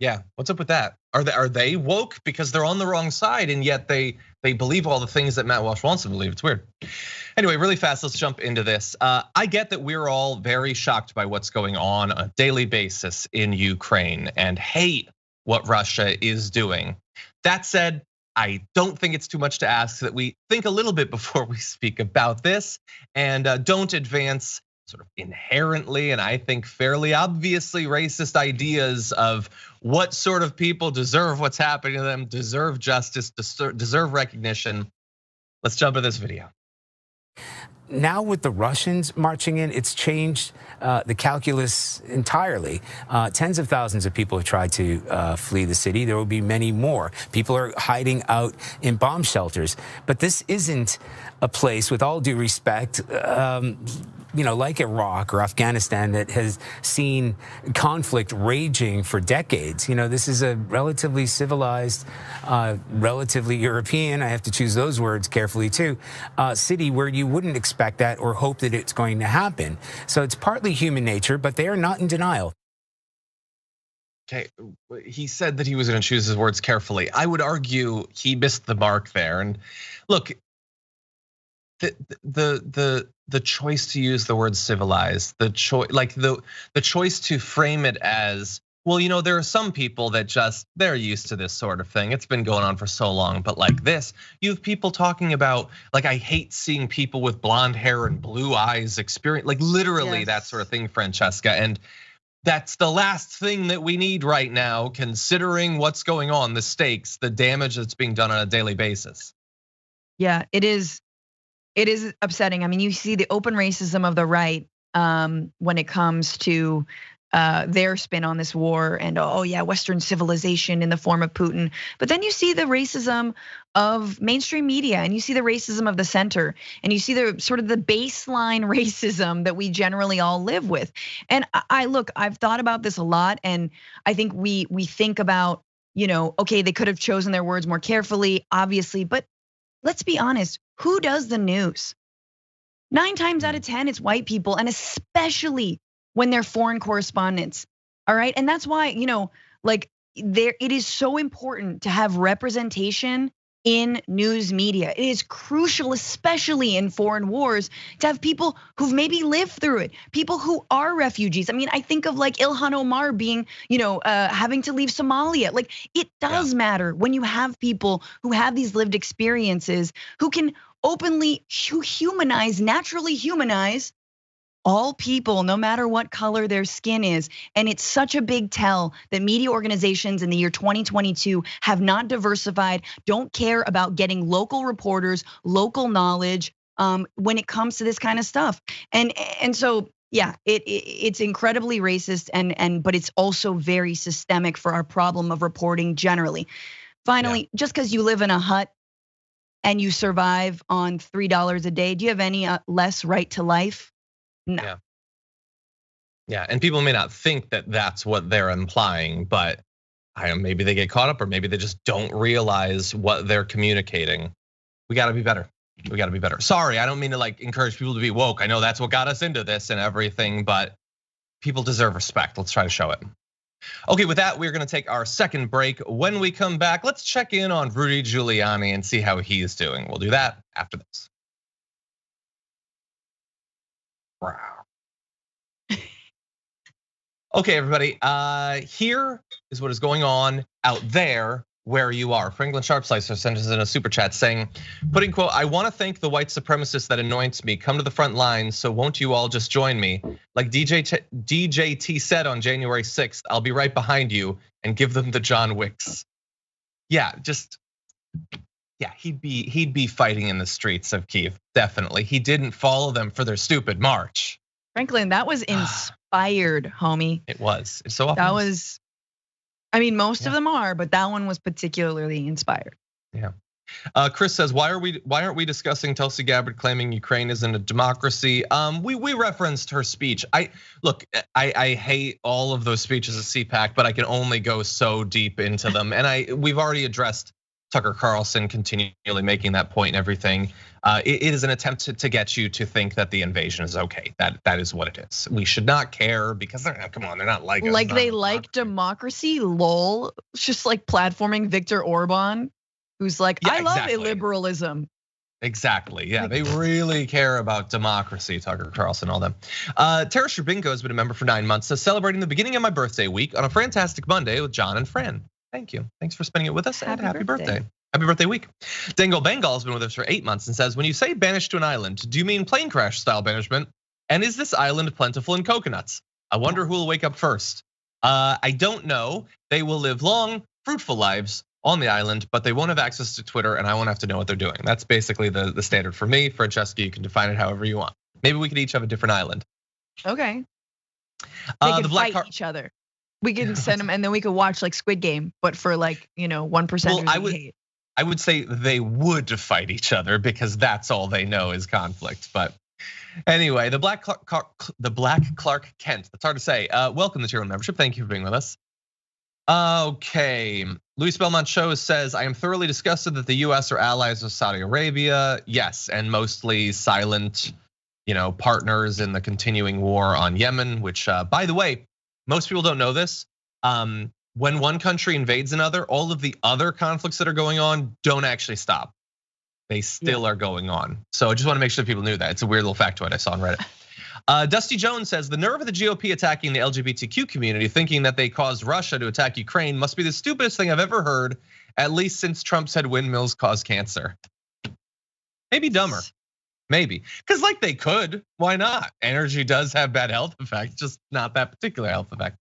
Yeah, what's up with that? Are they woke because they're on the wrong side and yet they believe all the things that Matt Walsh wants them to believe? It's weird. Anyway, really fast, let's jump into this. I get that we're all very shocked by what's going on a daily basis in Ukraine and hate what Russia is doing. That said, I don't think it's too much to ask that we think a little bit before we speak about this and don't advance sort of inherently and I think fairly obviously racist ideas of what sort of people deserve what's happening to them, deserve justice, deserve recognition. Let's jump into this video. Now with the Russians marching in, it's changed the calculus entirely. Tens of thousands of people have tried to flee the city. There will be many more. People are hiding out in bomb shelters. But this isn't a place, with all due respect, like Iraq or Afghanistan that has seen conflict raging for decades. This is a relatively civilized, relatively European, I have to choose those words carefully too, city where you wouldn't expect that or hope that it's going to happen. So it's partly human nature, but they are not in denial. Okay, he said that he was going to choose his words carefully. I would argue he missed the mark there. And look, the choice to use the word civilized, the choice to frame it as, well, you know, there are some people that they're used to this sort of thing. It's been going on for so long, but like this, you have people talking about, like, I hate seeing people with blonde hair and blue eyes experience, like literally that sort of thing, Francesca. And that's the last thing that we need right now, considering what's going on, the stakes, the damage that's being done on a daily basis. Yeah, it is upsetting. I mean, you see the open racism of the right when it comes to their spin on this war and, oh yeah, Western civilization in the form of Putin. But then you see the racism of mainstream media, and you see the racism of the center, and you see the sort of the baseline racism that we generally all live with. And I've thought about this a lot, and I think we think about, okay, they could have chosen their words more carefully, obviously, but let's be honest, who does the news? 9 times out of 10, it's white people, and especially when they're foreign correspondents, all right? And that's why, it is so important to have representation in news media. It is crucial, especially in foreign wars, to have people who've maybe lived through it, people who are refugees. I mean, I think of like Ilhan Omar being, having to leave Somalia. Like, it does matter when you have people who have these lived experiences, who can openly naturally humanize all people, no matter what color their skin is. And it's such a big tell that media organizations in the year 2022 have not diversified, don't care about getting local reporters, local knowledge when it comes to this kind of stuff. And so, yeah, it's incredibly racist, but it's also very systemic for our problem of reporting generally. Finally, just because you live in a hut and you survive on $3 a day, do you have any less right to life? No. Yeah, and people may not think that that's what they're implying, but maybe they get caught up, or maybe they just don't realize what they're communicating. We gotta be better. We gotta be better. Sorry, I don't mean to encourage people to be woke. I know that's what got us into this and everything, but people deserve respect. Let's try to show it. Okay, with that, we're gonna take our second break. When we come back, let's check in on Rudy Giuliani and see how he's doing. We'll do that after this. Wow. Okay, everybody, here is what is going on out there where you are. Franklin Sharpslicer sent us in a super chat saying, putting quote, I want to thank the white supremacists that anoints me. Come to the front lines, so won't you all just join me? Like DJT said on January 6th, I'll be right behind you and give them the John Wicks. Yeah, he'd be fighting in the streets of Kiev, definitely. He didn't follow them for their stupid march. Franklin, that was inspired, homie. It was. It's so often. That was, I mean, most of them are, but that one was particularly inspired. Yeah. Chris says, why aren't we discussing Tulsi Gabbard claiming Ukraine isn't a democracy? We referenced her speech. I hate all of those speeches at CPAC, but I can only go so deep into them. And we've already addressed Tucker Carlson continually making that point and everything. It is an attempt to get you to think that the invasion is okay. That is what it is. We should not care because they're not like us. Like they like democracy, lol. It's just like platforming Viktor Orban, who's like, I love illiberalism. Exactly, yeah, they really care about democracy, Tucker Carlson, all them. Tara Shabinko has been a member for 9 months, says celebrating the beginning of my birthday week on a fantastic Monday with John and Fran. Thank you. Thanks for spending it with us, and happy birthday. Happy birthday week. Dangle Bengal has been with us for 8 months and says, when you say banished to an island, do you mean plane crash style banishment? And is this island plentiful in coconuts? I wonder who will wake up first. I don't know. They will live long, fruitful lives on the island, but they won't have access to Twitter and I won't have to know what they're doing. That's basically the standard for me. Francesca, you can define it however you want. Maybe we could each have a different island. Okay. They could fight each other. We can send them, and then we could watch like Squid Game, but for 1%. I would say they would fight each other because that's all they know is conflict. But anyway, the Black Clark Kent. That's hard to say. Welcome to Tier 1 membership. Thank you for being with us. Okay, Luis Belmont Shows says, I am thoroughly disgusted that the US are allies of Saudi Arabia. Yes, and mostly silent, partners in the continuing war on Yemen, which by the way, most people don't know this. when one country invades another, all of the other conflicts that are going on don't actually stop. They still are going on. So I just want to make sure people knew that. It's a weird little factoid I saw on Reddit. Dusty Jones says, the nerve of the GOP attacking the LGBTQ community, thinking that they caused Russia to attack Ukraine must be the stupidest thing I've ever heard, at least since Trump said windmills cause cancer. Maybe dumber, maybe. Because like they could, why not? Energy does have bad health effects, just not that particular health effect.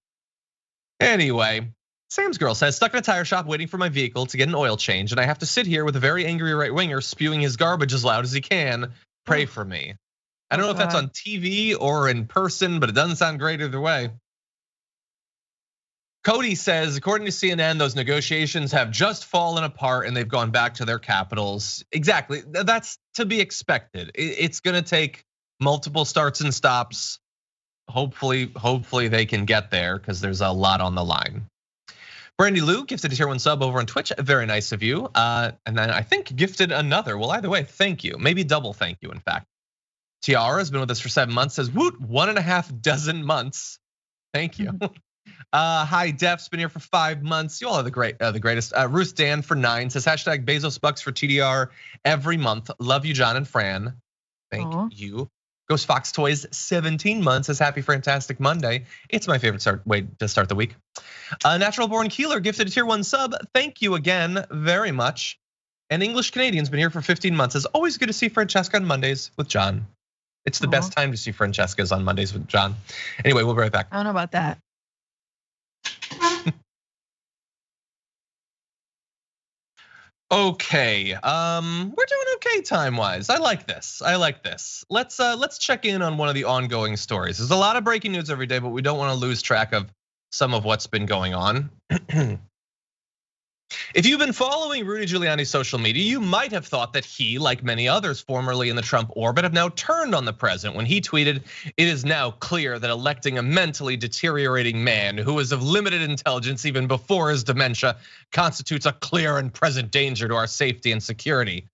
Anyway, Sam's girl says, stuck in a tire shop waiting for my vehicle to get an oil change, and I have to sit here with a very angry right-winger spewing his garbage as loud as he can. Pray for me. I don't know if that's on TV or in person, but it doesn't sound great either way. Cody says, according to CNN, those negotiations have just fallen apart and they've gone back to their capitals. Exactly, that's to be expected. It's gonna take multiple starts and stops. Hopefully they can get there because there's a lot on the line. Brandy Lou gifted a tier 1 sub over on Twitch, very nice of you. And then I think gifted another, well either way, thank you. Maybe double thank you in fact. Tiara has been with us for 7 months, says, woot, 1.5 dozen months. Thank you. Hi, Def's been here for 5 months. You all are the greatest. Ruth Dan for 9 says, hashtag Bezos Bucks for TDR every month. Love you, John and Fran. Thank you. Ghost Fox Toys 17 months says, happy fantastic Monday. It's my favorite way to start the week. Natural Born Keeler gifted a tier 1 sub. Thank you again very much. And English Canadian's been here for 15 months. It's always good to see Francesca on Mondays with John. It's the best time to see Francesca's on Mondays with John. Anyway, we'll be right back. I don't know about that. Okay, we're doing okay time-wise. I like this. Let's check in on one of the ongoing stories. There's a lot of breaking news every day, but we don't want to lose track of some of what's been going on. If you've been following Rudy Giuliani's social media, you might have thought that he, like many others formerly in the Trump orbit, have now turned on the president when he tweeted, "It is now clear that electing a mentally deteriorating man who is of limited intelligence even before his dementia constitutes a clear and present danger to our safety and security."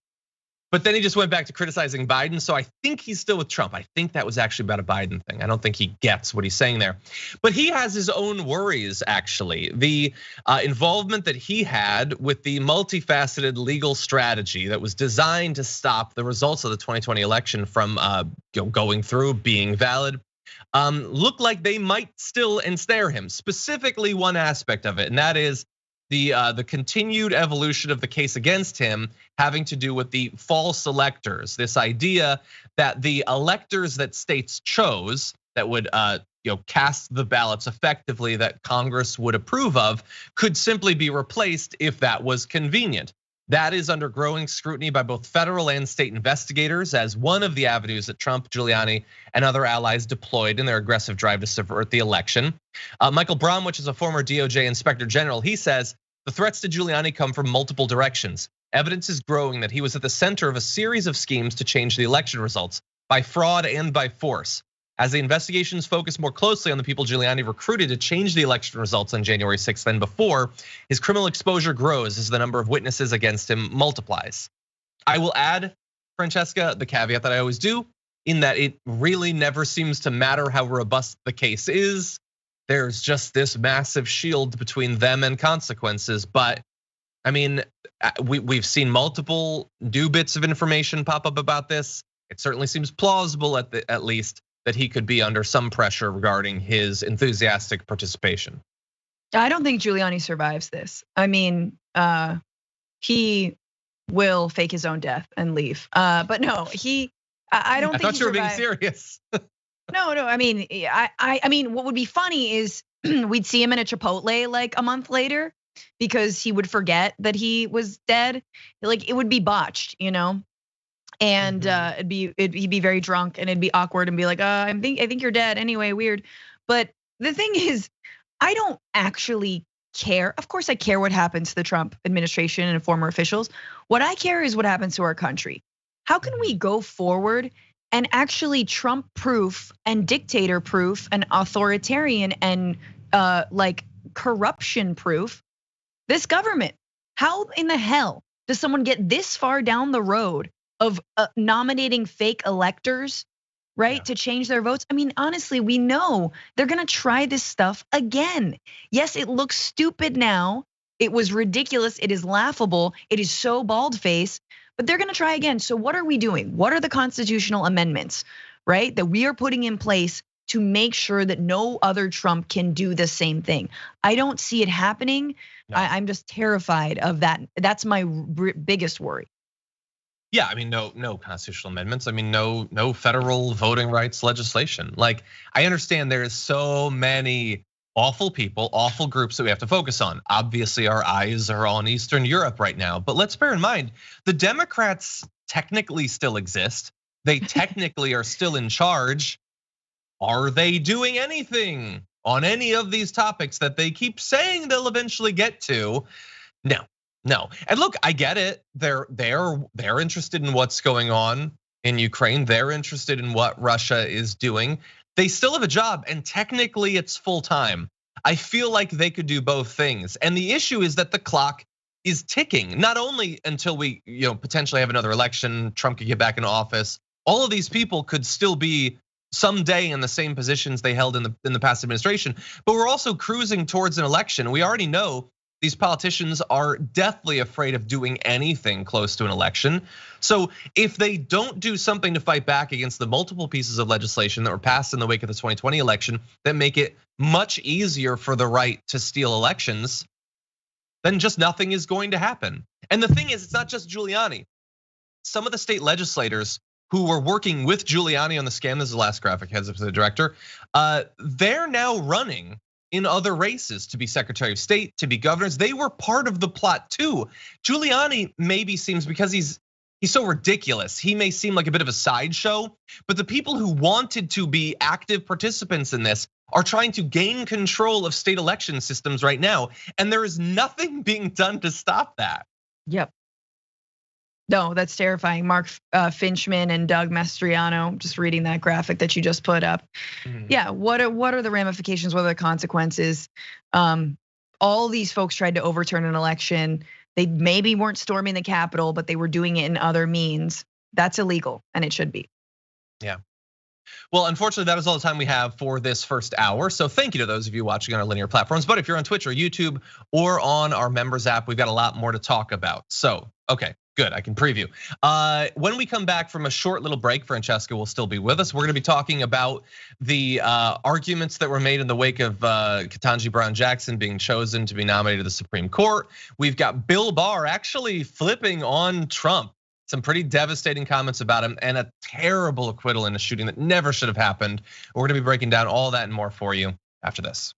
But then he just went back to criticizing Biden. So I think he's still with Trump. I think that was actually about a Biden thing. I don't think he gets what he's saying there. But he has his own worries, actually. The involvement that he had with the multifaceted legal strategy that was designed to stop the results of the 2020 election from going through, being valid, look like they might still ensnare him. Specifically one aspect of it, and that is the continued evolution of the case against him having to do with the false electors. This idea that the electors that states chose that would cast the ballots effectively that Congress would approve of could simply be replaced if that was convenient. That is under growing scrutiny by both federal and state investigators as one of the avenues that Trump, Giuliani, and other allies deployed in their aggressive drive to subvert the election. Michael Bromwich is a former DOJ Inspector General. He says, the threats to Giuliani come from multiple directions. Evidence is growing that he was at the center of a series of schemes to change the election results by fraud and by force. As the investigations focus more closely on the people Giuliani recruited to change the election results on January 6th than before, his criminal exposure grows as the number of witnesses against him multiplies. I will add, Francesca, the caveat that I always do, in that it really never seems to matter how robust the case is. There's just this massive shield between them and consequences. But I mean, we've seen multiple new bits of information pop up about this. It certainly seems plausible at least that he could be under some pressure regarding his enthusiastic participation. I don't think Giuliani survives this. I mean, he will fake his own death and leave. But no, I don't think I thought you were being serious. No, I mean, what would be funny is we'd see him in a Chipotle like a month later because he would forget that he was dead. Like it would be botched, and he'd be very drunk and it'd be awkward and be like, I think you're dead anyway, weird. But the thing is, I don't actually care. Of course I care what happens to the Trump administration and former officials. What I care is what happens to our country. How can we go forward and actually Trump-proof and dictator-proof and authoritarian and like corruption-proof this government? How in the hell does someone get this far down the road of nominating fake electors right? To change their votes. I mean, honestly, we know they're gonna try this stuff again. Yes, it looks stupid now. It was ridiculous, it is laughable, it is so bald-faced, but they're gonna try again. So what are we doing? What are the constitutional amendments, right? That we are putting in place to make sure that no other Trump can do the same thing. I don't see it happening. No. I'm just terrified of that. That's my biggest worry. Yeah, I mean, no constitutional amendments. I mean, no federal voting rights legislation. Like, I understand there is so many awful people, awful groups that we have to focus on. Obviously, our eyes are on Eastern Europe right now, but let's bear in mind, the Democrats technically still exist. They technically are still in charge. Are they doing anything on any of these topics that they keep saying they'll eventually get to? No. And look, I get it. They're interested in what's going on in Ukraine. They're interested in what Russia is doing. They still have a job, and technically it's full time. I feel like they could do both things. And the issue is that the clock is ticking, not only until we potentially have another election, Trump could get back into office. All of these people could still be someday in the same positions they held in the past administration, but we're also cruising towards an election. We already know these politicians are deathly afraid of doing anything close to an election. So if they don't do something to fight back against the multiple pieces of legislation that were passed in the wake of the 2020 election that make it much easier for the right to steal elections, then just nothing is going to happen. And the thing is, it's not just Giuliani. Some of the state legislators who were working with Giuliani on the scam, this is the last graphic, heads up to the director, they're now running in other races to be Secretary of State, to be governors. They were part of the plot too. Giuliani maybe seems, because he's so ridiculous, he may seem like a bit of a sideshow, but the people who wanted to be active participants in this are trying to gain control of state election systems right now, and there is nothing being done to stop that. Yep. No, that's terrifying. Mark Finchman and Doug Mastriano, just reading that graphic that you just put up. Yeah, what are the ramifications? What are the consequences? All these folks tried to overturn an election. They maybe weren't storming the Capitol, but they were doing it in other means. That's illegal, and it should be. Yeah. Well, unfortunately, that is all the time we have for this first hour. So thank you to those of you watching on our linear platforms. But if you're on Twitch or YouTube or on our members app, we've got a lot more to talk about. So, okay. Good, I can preview. When we come back from a short little break, Francesca will still be with us. We're gonna be talking about the arguments that were made in the wake of Ketanji Brown Jackson being chosen to be nominated to the Supreme Court. We've got Bill Barr actually flipping on Trump. Some pretty devastating comments about him and a terrible acquittal in a shooting that never should have happened. We're gonna be breaking down all that and more for you after this.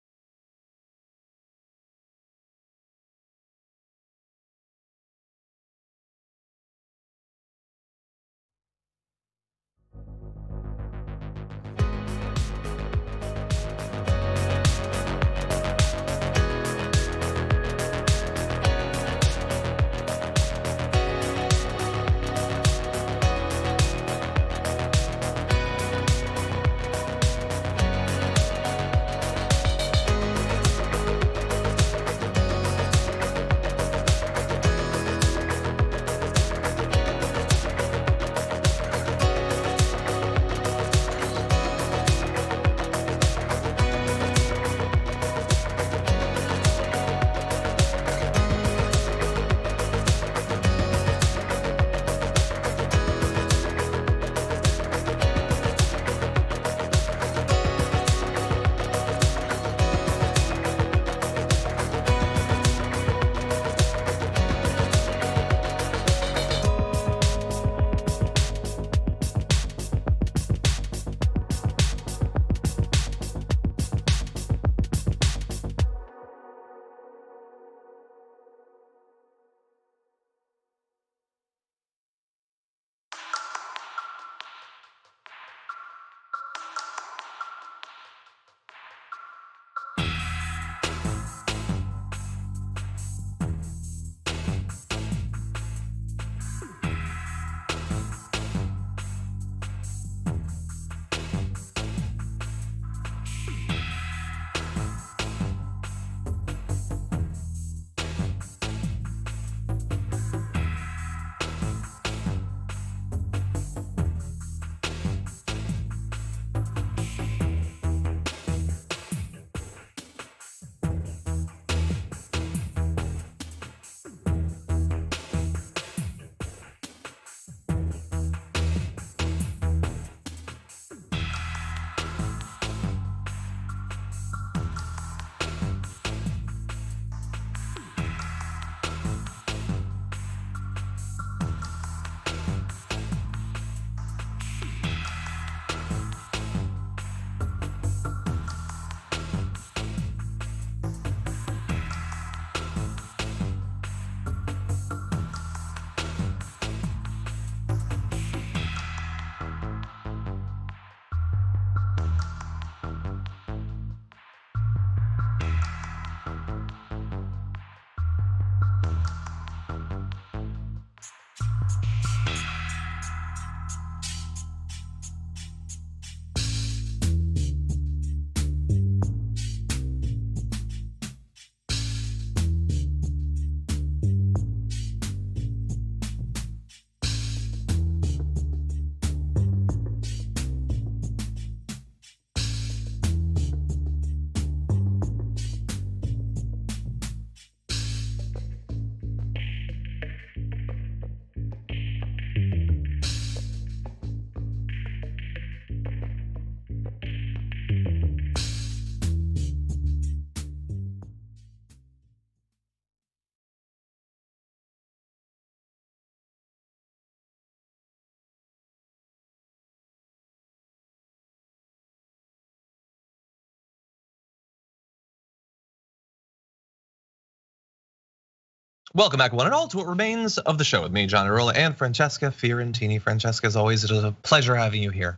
Welcome back, one and all, to what remains of the show with me, John Iadarola, and Francesca Fiorentini. Francesca, as always, it is a pleasure having you here.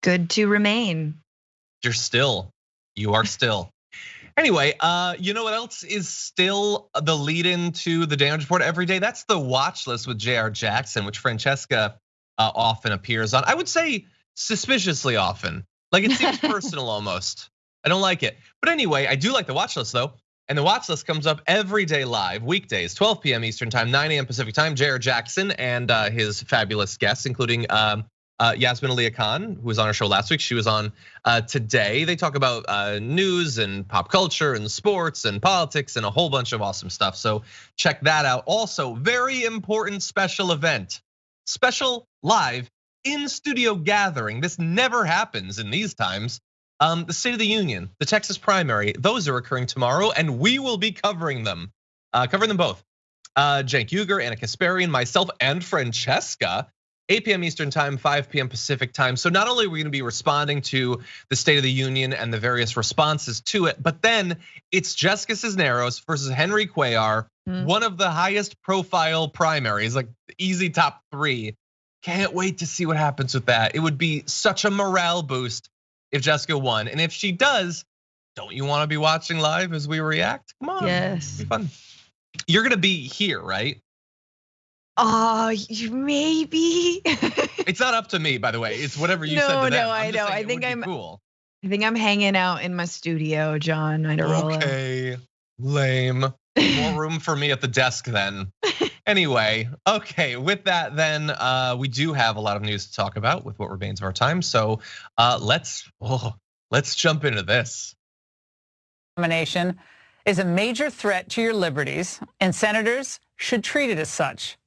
Good to remain. You are still. Anyway, you know what else is still the lead-in to the damage report every day? That's the watch list with J.R. Jackson, which Francesca often appears on. I would say suspiciously often. Like, it seems personal almost. I don't like it. But anyway, I do like the watch list though. And the watch list comes up every day live, weekdays, 12 p.m. Eastern time, 9 a.m. Pacific time. J.R. Jackson and his fabulous guests, including Yasmin Aliyah Khan, who was on our show last week. She was on today. They talk about news and pop culture and sports and politics and a whole bunch of awesome stuff. So check that out. Also, very important special event, special live in studio gathering. This never happens in these times. The State of the Union, the Texas primary, those are occurring tomorrow, and we will be covering them both. Cenk Uygur, Anna Kasparian, myself, and Francesca, 8 p.m. Eastern time, 5 p.m. Pacific time. So not only are we going to be responding to the State of the Union and the various responses to it, but then it's Jessica Cisneros versus Henry Cuellar, one of the highest profile primaries, like easy top 3. Can't wait to see what happens with that. It would be such a morale boost if Jessica won. And if she does, don't you want to be watching live as we react? Come on, yes, it'll be fun. You're going to be here, right? Maybe. It's not up to me, by the way. It's whatever you said to them. No, I know. I think I'm cool. I think I'm hanging out in my studio, John Iadarola. Okay, lame. More room for me at the desk then. Anyway, okay, with that then, we do have a lot of news to talk about with what remains of our time. So let's jump into this. Nomination is a major threat to your liberties, and senators should treat it as such.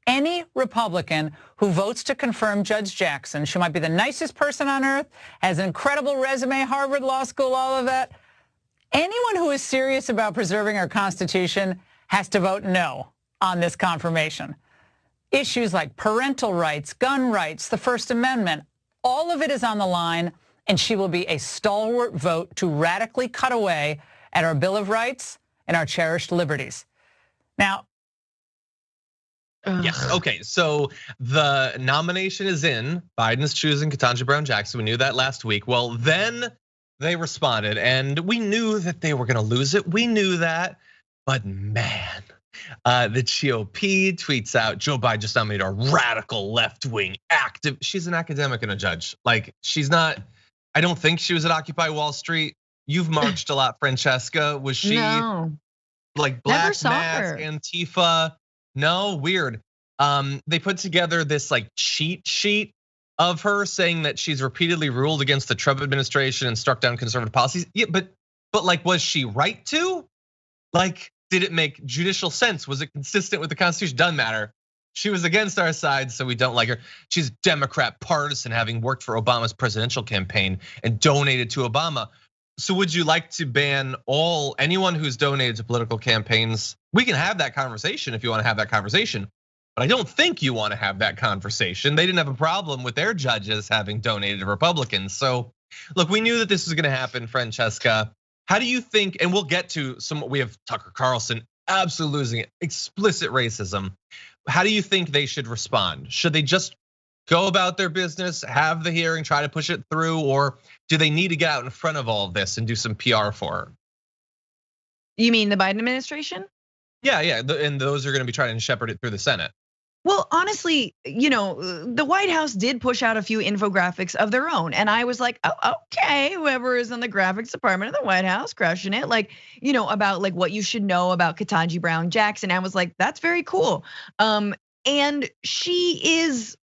Any Republican who votes to confirm Judge Jackson, she might be the nicest person on earth, has an incredible resume, Harvard Law School, all of that. Anyone who is serious about preserving our Constitution has to vote no on this confirmation. Issues like parental rights, gun rights, the First Amendment, all of it is on the line, and she will be a stalwart vote to radically cut away at our Bill of Rights and our cherished liberties. Now, yes, okay, so the nomination is in. Biden's choosing Ketanji Brown Jackson. We knew that last week. Well, then they responded, and we knew that they were gonna lose it. We knew that, but man, the GOP tweets out, Joe Biden just nominated a radical left-wing active. She's an academic and a judge. Like, she's not, I don't think she was at Occupy Wall Street. You've marched a lot, Francesca. Was she like Black Mask, Antifa? No, weird. They put together this like cheat sheet of her saying that she's repeatedly ruled against the Trump administration and struck down conservative policies. Yeah, but like, was she right to? Like, did it make judicial sense? Was it consistent with the Constitution? Doesn't matter. She was against our side, so we don't like her. She's Democrat partisan, having worked for Obama's presidential campaign and donated to Obama. So would you like to ban anyone who's donated to political campaigns? We can have that conversation if you want to have that conversation, but I don't think you want to have that conversation. They didn't have a problem with their judges having donated to Republicans. So look, we knew that this was going to happen, Francesca. How do you think, and we'll get to we have Tucker Carlson absolutely losing it, explicit racism. How do you think they should respond? Should they just go about their business, have the hearing, try to push it through, or do they need to get out in front of all of this and do some PR for her? You mean the Biden administration? Yeah, and those are going to be trying to shepherd it through the Senate. Well, honestly, the White House did push out a few infographics of their own. And I was like, oh, okay, whoever is in the graphics department of the White House crushing it. Like, about like what you should know about Ketanji Brown Jackson. I was like, that's very cool. And she is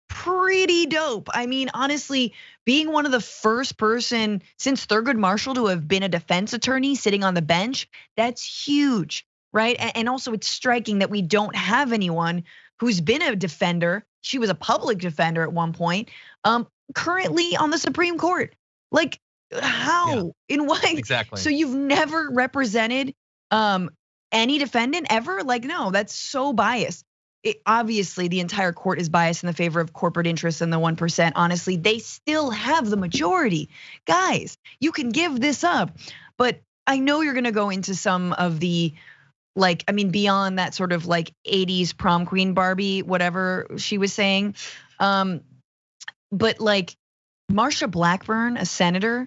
pretty dope. I mean, honestly, being one of the first person since Thurgood Marshall to have been a defense attorney sitting on the bench, that's huge, right? And also it's striking that we don't have anyone who's been a defender. She was a public defender at one point, currently on the Supreme Court. Like, how? In what? Exactly. So you've never represented any defendant ever? Like, no, that's so biased. Obviously, the entire court is biased in the favor of corporate interests and the 1%. Honestly, they still have the majority. Guys, you can give this up. But I know you're gonna go into some of the like, I mean, beyond that sort of like 80s prom queen Barbie, whatever she was saying. But like Marsha Blackburn, a senator,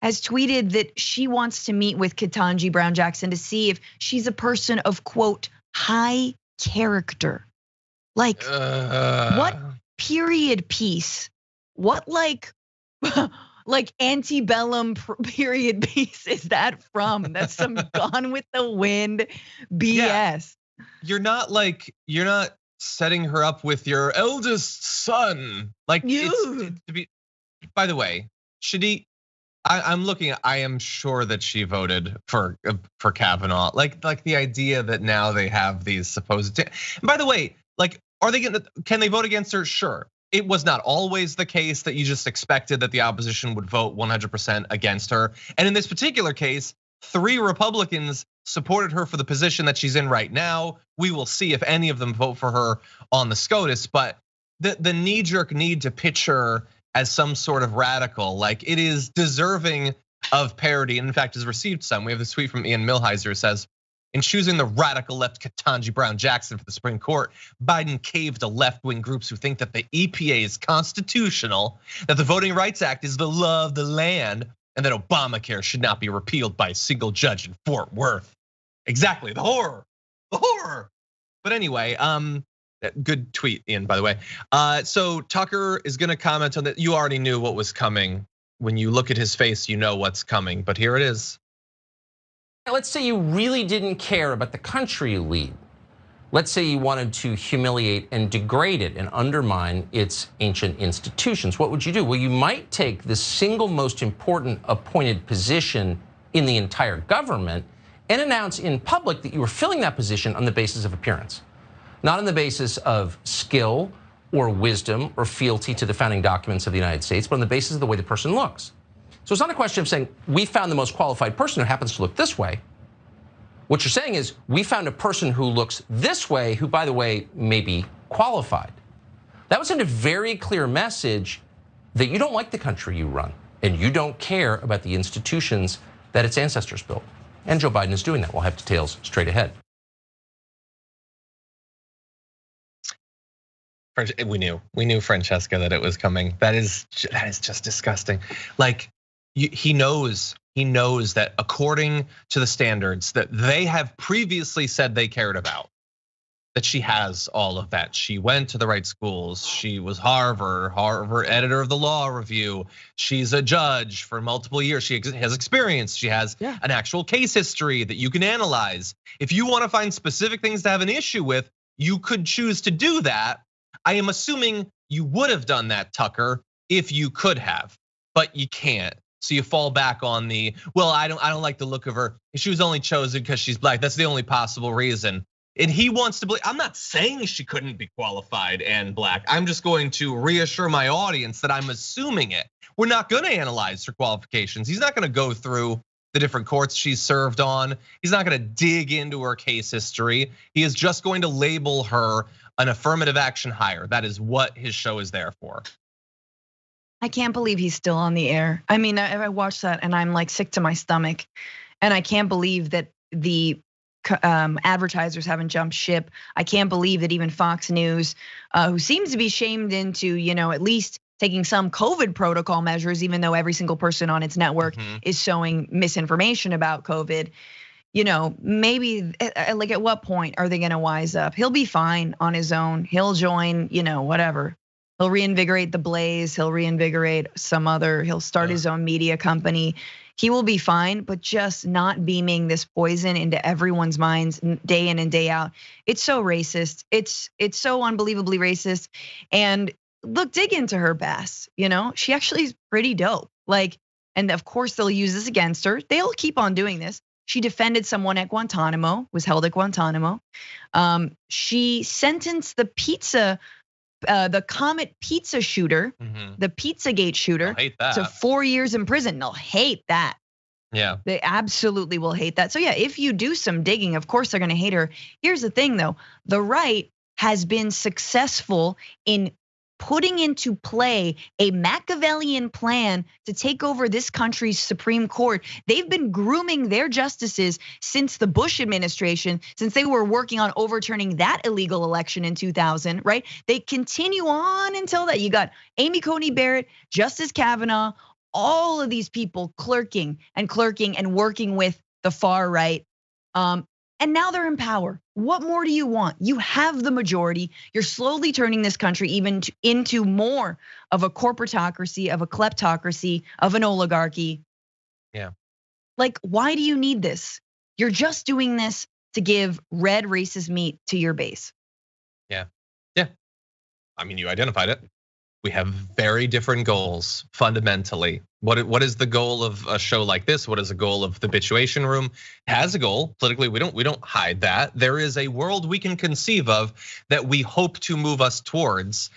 has tweeted that she wants to meet with Ketanji Brown Jackson to see if she's a person of, quote, high character. Like, what period piece? What like antebellum period piece is that from? That's some Gone with the Wind BS. Yeah. You're not setting her up with your eldest son. Like, it's to be, by the way, should he? I'm looking. I am sure that she voted for Kavanaugh. Like the idea that now they have these supposed. And by the way, like, can they vote against her? Sure. It was not always the case that you just expected that the opposition would vote 100% against her. And in this particular case, 3 Republicans supported her for the position that she's in right now. We will see if any of them vote for her on the SCOTUS. But the knee-jerk need to pitch her as some sort of radical, like, it is deserving of parody, and in fact has received some. We have this tweet from Ian Millhiser who says, in choosing the radical left Ketanji Brown Jackson for the Supreme Court, Biden caved to left-wing groups who think that the EPA is constitutional, that the Voting Rights Act is the law of the land, and that Obamacare should not be repealed by a single judge in Fort Worth. Exactly, the horror. But anyway, good tweet, Ian, by the way. So Tucker is gonna comment on that. You already knew what was coming. When you look at his face, you know what's coming, but here it is. Let's say you really didn't care about the country you lead. Let's say you wanted to humiliate and degrade it and undermine its ancient institutions. What would you do? Well, you might take the single most important appointed position in the entire government and announce in public that you were filling that position on the basis of appearance. Not on the basis of skill or wisdom or fealty to the founding documents of the United States, but on the basis of the way the person looks. So it's not a question of saying, we found the most qualified person who happens to look this way. What you're saying is, we found a person who looks this way, who, by the way, may be qualified. That would send a very clear message that you don't like the country you run, and you don't care about the institutions that its ancestors built. And Joe Biden is doing that. We'll have details straight ahead. We knew Francesca that it was coming. That is just disgusting. Like, he knows that according to the standards that they have previously said they cared about, that she has all of that. She went to the right schools. She was Harvard editor of the Law Review. She's a judge for multiple years. She has experience. She has an actual case history that you can analyze. If you want to find specific things to have an issue with, you could choose to do that. I am assuming you would have done that, Tucker, if you could have, but you can't. So you fall back on well, I don't like the look of her. She was only chosen because she's black. That's the only possible reason. And he wants to believe. I'm not saying she couldn't be qualified and black. I'm just going to reassure my audience that I'm assuming it. We're not going to analyze her qualifications. He's not going to go through the different courts she's served on. He's not going to dig into her case history. He is just going to label her an affirmative action hire. That is what his show is there for. I can't believe he's still on the air. I mean, I watched that and I'm like sick to my stomach. And I can't believe that the advertisers haven't jumped ship. I can't believe that even Fox News, who seems to be shamed into, at least taking some COVID protocol measures, even though every single person on its network is showing misinformation about COVID. Maybe like at what point are they gonna wise up? He'll be fine on his own. He'll join, whatever. He'll reinvigorate the Blaze. He'll reinvigorate he'll start his own media company. He will be fine, but just not beaming this poison into everyone's minds day in and day out. It's so racist. It's so unbelievably racist. And look, dig into her, Bass. She actually is pretty dope. And of course they'll use this against her. They'll keep on doing this. She defended someone at Guantanamo, was held at Guantanamo. She sentenced the Comet Pizza shooter, the Pizzagate shooter, to 4 years in prison. They'll hate that. Yeah. They absolutely will hate that. So yeah, if you do some digging, of course they're gonna hate her. Here's the thing though, the right has been successful in putting into play a Machiavellian plan to take over this country's Supreme Court. They've been grooming their justices since the Bush administration, since they were working on overturning that illegal election in 2000, right? They continue on until that. You got Amy Coney Barrett, Justice Kavanaugh, all of these people clerking and working with the far right. And now they're in power. What more do you want? You have the majority. You're slowly turning this country even into more of a corporatocracy, of a kleptocracy, of an oligarchy. Yeah. Like, why do you need this? You're just doing this to give red racist meat to your base. Yeah. I mean, you identified it. We have very different goals fundamentally. What is the goal of a show like this? What is the goal of the Bitchuation Room? Has a goal politically. We don't hide that. There is a world we can conceive of that we hope to move us towards.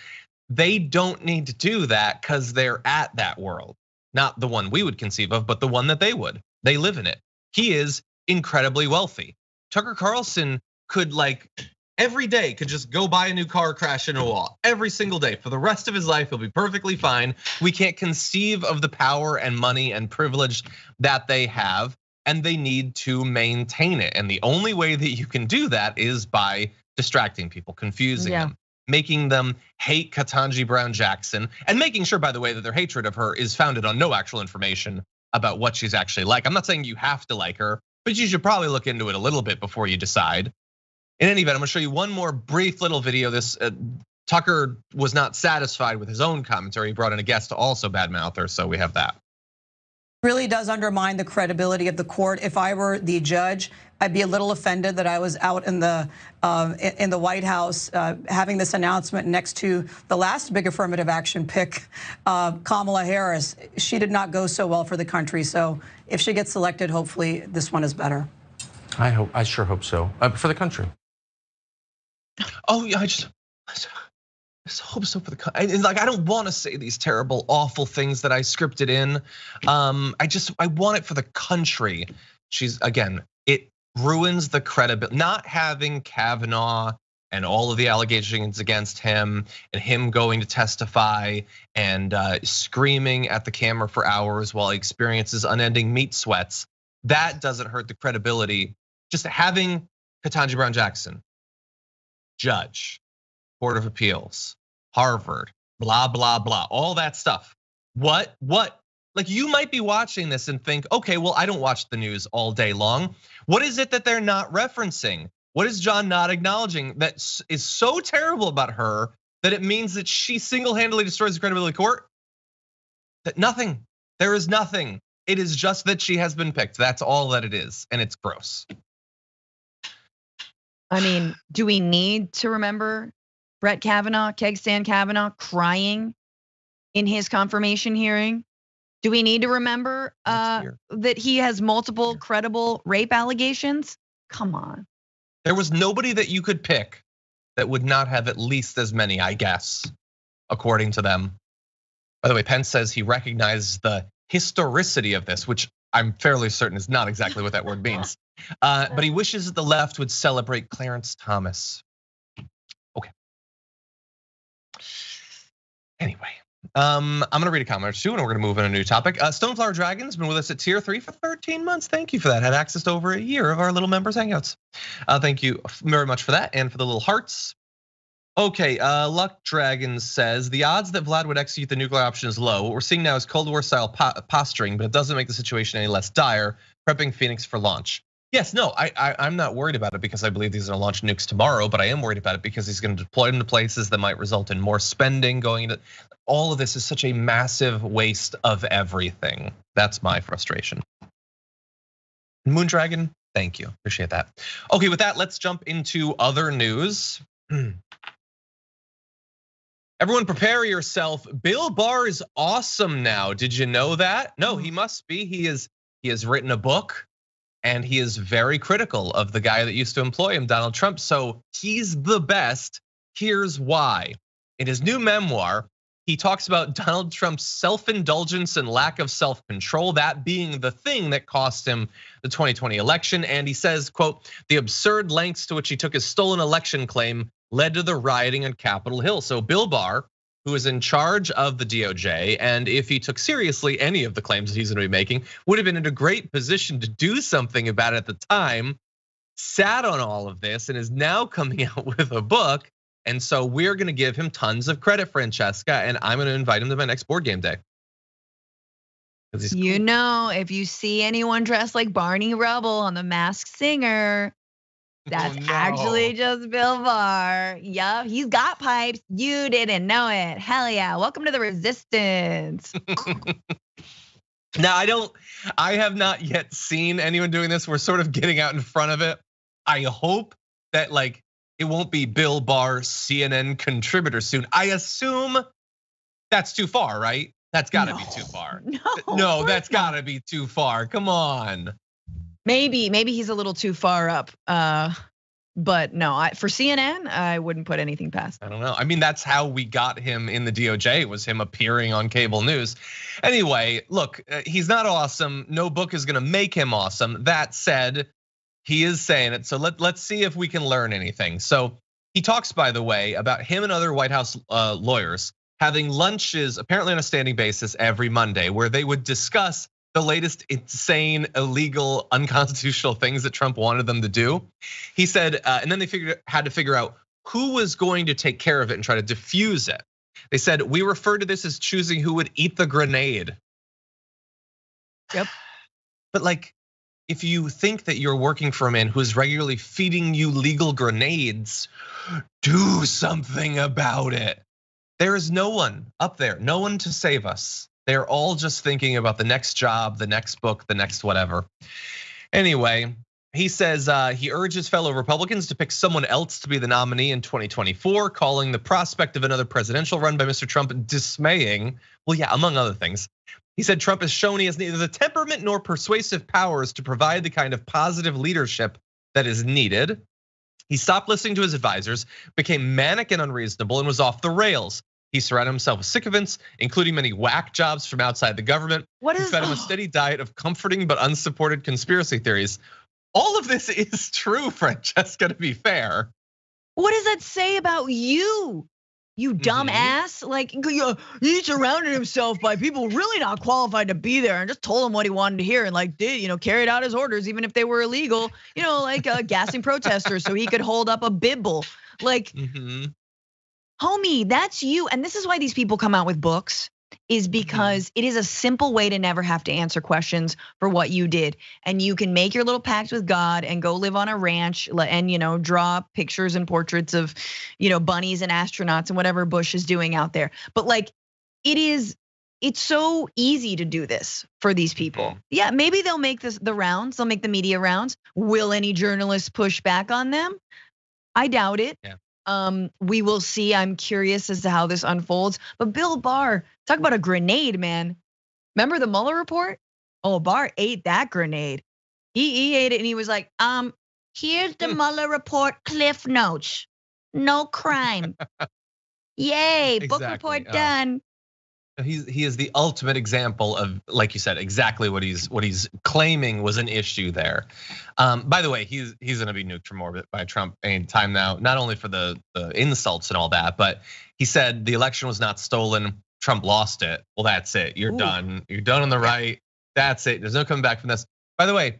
They don't need to do that because they're at that world, not the one we would conceive of, but the one that they would. They live in it. He is incredibly wealthy. Tucker Carlson could every day could just go buy a new car, crash into a wall every single day for the rest of his life. He'll be perfectly fine. We can't conceive of the power and money and privilege that they have, and they need to maintain it. And the only way that you can do that is by distracting people, confusing them, making them hate Ketanji Brown Jackson, and making sure, by the way, that their hatred of her is founded on no actual information about what she's actually like. I'm not saying you have to like her, but you should probably look into it a little bit before you decide. In any event, I'm gonna show you one more brief little video. This Tucker was not satisfied with his own commentary. He brought in a guest to also badmouth her, so we have that. Really does undermine the credibility of the court. If I were the judge, I'd be a little offended that I was out in the White House having this announcement next to the last big affirmative action pick, Kamala Harris. She did not go so well for the country. So if she gets selected, hopefully this one is better. I sure hope so for the country. Oh yeah, I just hope so for the country. I don't want to say these terrible, awful things that I scripted in. I want it for the country. It ruins the credibility. Not having Kavanaugh and all of the allegations against him and him going to testify and screaming at the camera for hours while he experiences unending meat sweats. That doesn't hurt the credibility. Just having Ketanji Brown Jackson, judge, Court of Appeals, Harvard, blah, blah, blah, all that stuff. What? You might be watching this and think, okay, well, I don't watch the news all day long. What is it that they're not referencing? What is John not acknowledging that is so terrible about her that it means that she single-handedly destroys the credibility of the court? That nothing, there is nothing. It is just that she has been picked. That's all that it is, and it's gross. I mean, do we need to remember Brett Kavanaugh, Kegstan Kavanaugh, crying in his confirmation hearing? Do we need to remember that he has multiple credible rape allegations? Come on. There was nobody that you could pick that would not have at least as many, I guess, according to them. By the way, Pence says he recognizes the historicity of this, which I'm fairly certain is not exactly what that word means. But he wishes that the left would celebrate Clarence Thomas. Okay. Anyway, I'm gonna read a comment or two and we're gonna move on a new topic. Stoneflower Dragon's been with us at tier 3 for 13 months. Thank you for that. Had access to over a year of our little members hangouts. Thank you very much for that and for the little hearts. Okay, Luck Dragon says the odds that Vlad would execute the nuclear option is low. What we're seeing now is Cold War style posturing, but it doesn't make the situation any less dire. Prepping Phoenix for launch. Yes, no, I'm not worried about it because I believe he's gonna launch nukes tomorrow, but I am worried about it because he's gonna deploy it into places that might result in more spending going into. All of this is such a massive waste of everything. That's my frustration. Moondragon, thank you, appreciate that. Okay, with that, let's jump into other news. Everyone prepare yourself. Bill Barr is awesome now. Did you know that? No, he must be. He has written a book and he is very critical of the guy that used to employ him, Donald Trump. So he's the best. Here's why. In his new memoir, he talks about Donald Trump's self-indulgence and lack of self-control, that being the thing that cost him the 2020 election. And he says, quote, the absurd lengths to which he took his stolen election claim led to the rioting on Capitol Hill. So Bill Barr, who is in charge of the DOJ, and if he took seriously any of the claims that he's going to be making, would have been in a great position to do something about it at the time, sat on all of this and is now coming out with a book. And so we're going to give him tons of credit, Francesca, and I'm going to invite him to my next board game day. You know, if you see anyone dressed like Barney Rubble on The Masked Singer, that's actually just Bill Barr. Yup, he's got pipes. You didn't know it. Hell yeah. Welcome to the resistance. Now, I have not yet seen anyone doing this. We're sort of getting out in front of it. I hope that like it won't be Bill Barr, CNN contributor soon. I assume that's too far, right? That's gotta be too far. No, that's gotta be too far. Come on. Maybe he's a little too far up. But no, for CNN, I wouldn't put anything past. I don't know. I mean, that's how we got him in the DOJ, was him appearing on cable news. Anyway, look, he's not awesome. No book is gonna make him awesome. That said, he is saying it. So let's see if we can learn anything. So he talks, by the way, about him and other White House lawyers having lunches, apparently on a standing basis every Monday, where they would discuss the latest insane, illegal, unconstitutional things that Trump wanted them to do. He said, and then they had to figure out who was going to take care of it and try to diffuse it. They said, we refer to this as choosing who would eat the grenade. Yep. But like, if you think that you're working for a man who is regularly feeding you legal grenades, do something about it. There is no one up there, no one to save us. They're all just thinking about the next job, the next book, the next whatever. Anyway, he says he urges fellow Republicans to pick someone else to be the nominee in 2024, calling the prospect of another presidential run by Mr. Trump dismaying. Well, yeah, among other things. He said Trump has shown he has neither the temperament nor persuasive powers to provide the kind of positive leadership that is needed. He stopped listening to his advisors, became manic and unreasonable, and was off the rails. He surrounded himself with sycophants, including many whack jobs from outside the government. Who fed him a steady diet of comforting but unsupported conspiracy theories. All of this is true, Francesca, to be fair. What does that say about you? You dumb ass. Like he surrounded himself by people really not qualified to be there and just told him what he wanted to hear and like did, carried out his orders even if they were illegal, like gassing protesters so he could hold up a Bible. Like, homie, that's you. And this is why these people come out with books, is because it is a simple way to never have to answer questions for what you did. And you can make your little pact with God and go live on a ranch and draw pictures and portraits of bunnies and astronauts and whatever Bush is doing out there. But like it's so easy to do this for these people. Yeah, maybe they'll make the rounds, they'll make the media rounds. Will any journalists push back on them? I doubt it. Yeah. We will see. I'm curious as to how this unfolds. But Bill Barr, talk about a grenade, man. Remember the Mueller report? Oh, Barr ate that grenade. He ate it and he was like, here's the Mueller report, Cliff Notes. No crime. Yay, book report done. He is the ultimate example of, like you said, exactly what he's claiming was an issue there. By the way, he's gonna be nuked from orbit by Trump any time now, not only for the insults and all that, but he said the election was not stolen, Trump lost it. Well, that's it, you're done. You're done on the right, that's it, there's no coming back from this. By the way,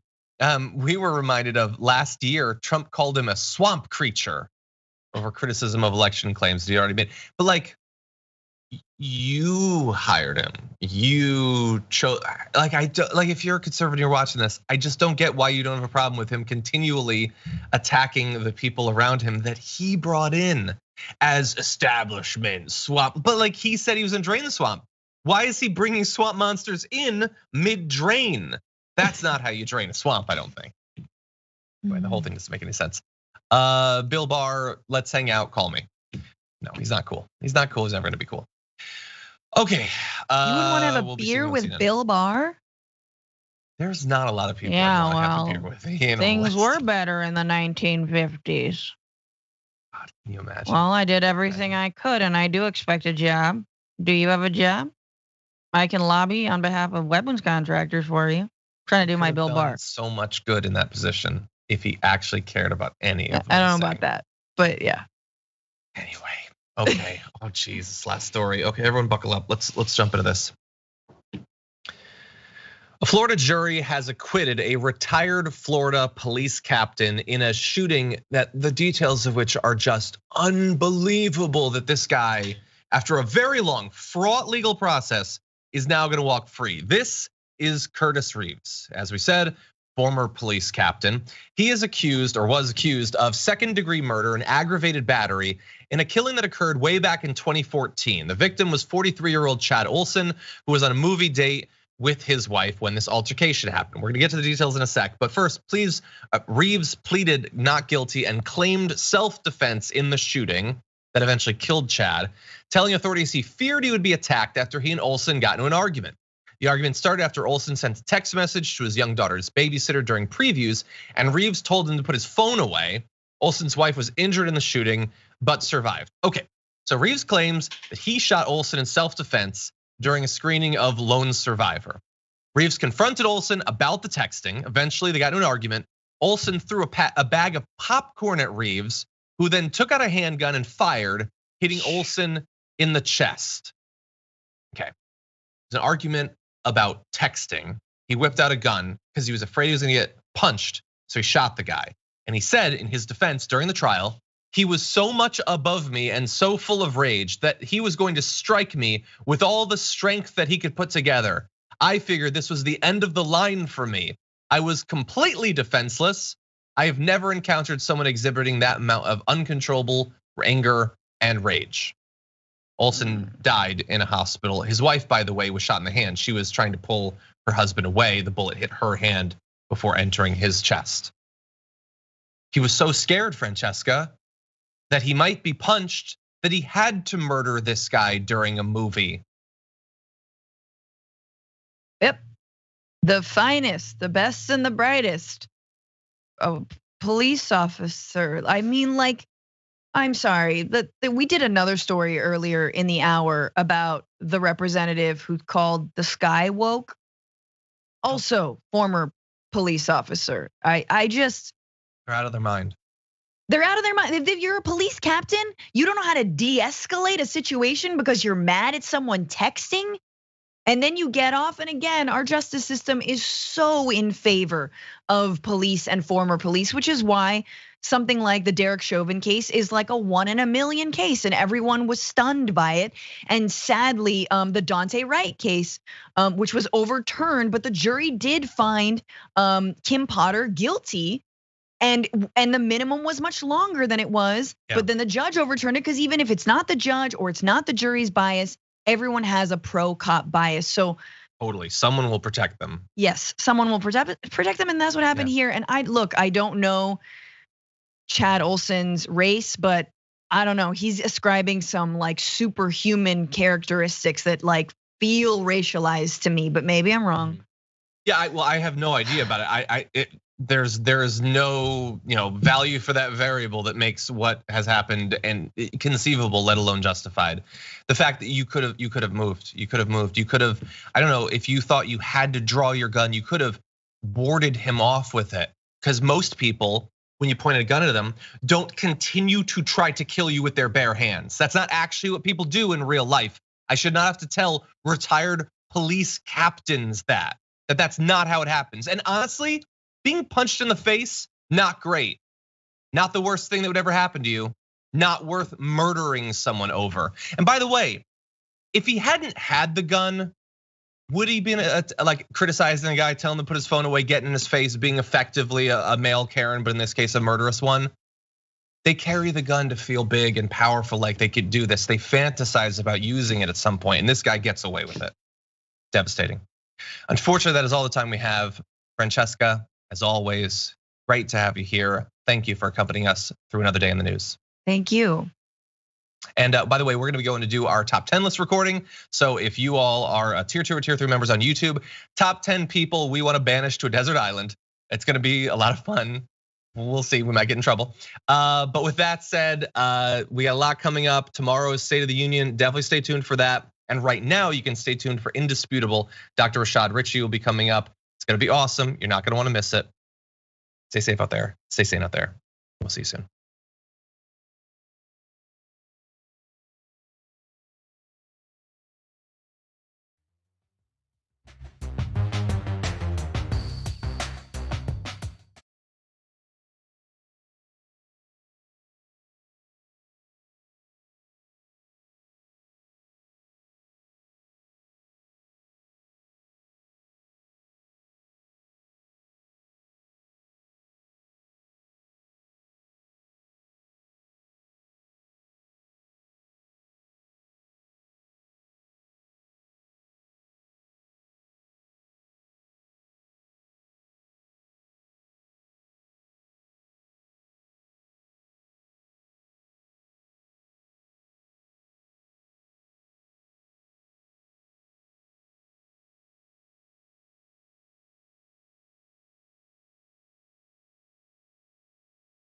we were reminded of last year, Trump called him a swamp creature over criticism of election claims that he already made. But like, you hired him. You chose, like if you're a conservative, you're watching this, I just don't get why you don't have a problem with him continually attacking the people around him that he brought in as establishment swamp. But like he said he was gonna drain the swamp. Why is he bringing swamp monsters in mid-drain? That's not how you drain a swamp, I don't think. Anyway, the whole thing doesn't make any sense. Bill Barr, let's hang out, call me. No, he's not cool. He's not cool, he's never gonna be cool. Okay. You wouldn't want to have a beer with Bill Barr? There's not a lot of people I want to have a beer with. Things were better in the 1950s. God, can you imagine? Well, I did everything I could and I do expect a job. Do you have a job? I can lobby on behalf of weapons contractors for you. I'm trying to do my Bill Barr. So much good in that position if he actually cared about any of them. I don't know about that, but yeah. Anyway. Okay. Oh, geez, this last story. Okay, everyone, buckle up. Let's jump into this. A Florida jury has acquitted a retired Florida police captain in a shooting that the details of which are just unbelievable. That this guy, after a very long, fraught legal process, is now going to walk free. This is Curtis Reeves, as we said, former police captain. He is accused, or was accused, of second-degree murder and aggravated battery in a killing that occurred way back in 2014. The victim was 43-year-old Chad Olson, who was on a movie date with his wife when this altercation happened. We're gonna get to the details in a sec, but first, please, Reeves pleaded not guilty and claimed self-defense in the shooting that eventually killed Chad, telling authorities he feared he would be attacked after he and Olson got into an argument. The argument started after Olson sent a text message to his young daughter's babysitter during previews, and Reeves told him to put his phone away. Olson's wife was injured in the shooting, but survived. Okay, so Reeves claims that he shot Olson in self-defense during a screening of Lone Survivor. Reeves confronted Olson about the texting. Eventually, they got into an argument. Olson threw a bag of popcorn at Reeves, who then took out a handgun and fired, hitting Olson in the chest. Okay, there's an argument about texting. He whipped out a gun because he was afraid he was gonna get punched, so he shot the guy. And he said in his defense during the trial, he was so much above me and so full of rage that he was going to strike me with all the strength that he could put together. I figured this was the end of the line for me. I was completely defenseless. I have never encountered someone exhibiting that amount of uncontrollable anger and rage. Olson died in a hospital. His wife, by the way, was shot in the hand. She was trying to pull her husband away. The bullet hit her hand before entering his chest. He was so scared, Francesca, that he might be punched, that he had to murder this guy during a movie. Yep, the finest, the best and the brightest. A police officer. I mean, like, I'm sorry, that we did another story earlier in the hour about the representative who called the sky woke. Also, former police officer. I just. They're out of their mind. They're out of their mind. If you're a police captain, you don't know how to de-escalate a situation because you're mad at someone texting, and then you get off. And again, our justice system is so in favor of police and former police, which is why something like the Derek Chauvin case is like a 1 in a million case, and everyone was stunned by it. And sadly, the Dante Wright case, which was overturned, but the jury did find Kim Potter guilty. And the minimum was much longer than it was, but then the judge overturned it because even if it's not the judge or it's not the jury's bias, everyone has a pro-cop bias. So totally, someone will protect them. Yes, someone will protect them, and that's what happened here. And I don't know Chad Olson's race, but I don't know. He's ascribing some like superhuman characteristics that like feel racialized to me, but maybe I'm wrong. Yeah, I have no idea about it. There's no value for that variable that makes what has happened and conceivable, let alone justified. The fact that you could have moved. I don't know, if you thought you had to draw your gun, you could have warded him off with it. Because most people, when you point a gun at them, don't continue to try to kill you with their bare hands. That's not actually what people do in real life. I should not have to tell retired police captains that's not how it happens. And honestly, being punched in the face, not great. Not the worst thing that would ever happen to you. Not worth murdering someone over. And by the way, if he hadn't had the gun, would he be like criticizing a guy, telling him to put his phone away, getting in his face, being effectively a male Karen, but in this case, a murderous one? They carry the gun to feel big and powerful, like they could do this. They fantasize about using it at some point, and this guy gets away with it. Devastating. Unfortunately, that is all the time we have. Francesca, as always, great to have you here. Thank you for accompanying us through another day in the news. Thank you. And by the way, we're gonna be going to do our top 10 list recording. So if you all are tier 2 or tier 3 members on YouTube, top 10 people we wanna banish to a desert island. It's gonna be a lot of fun. We'll see, we might get in trouble. But with that said, we got a lot coming up. Tomorrow is State of the Union, definitely stay tuned for that. And right now you can stay tuned for Indisputable. Dr. Rashad Ritchie will be coming up. It's gonna be awesome, you're not gonna wanna miss it. Stay safe out there, stay sane out there. We'll see you soon.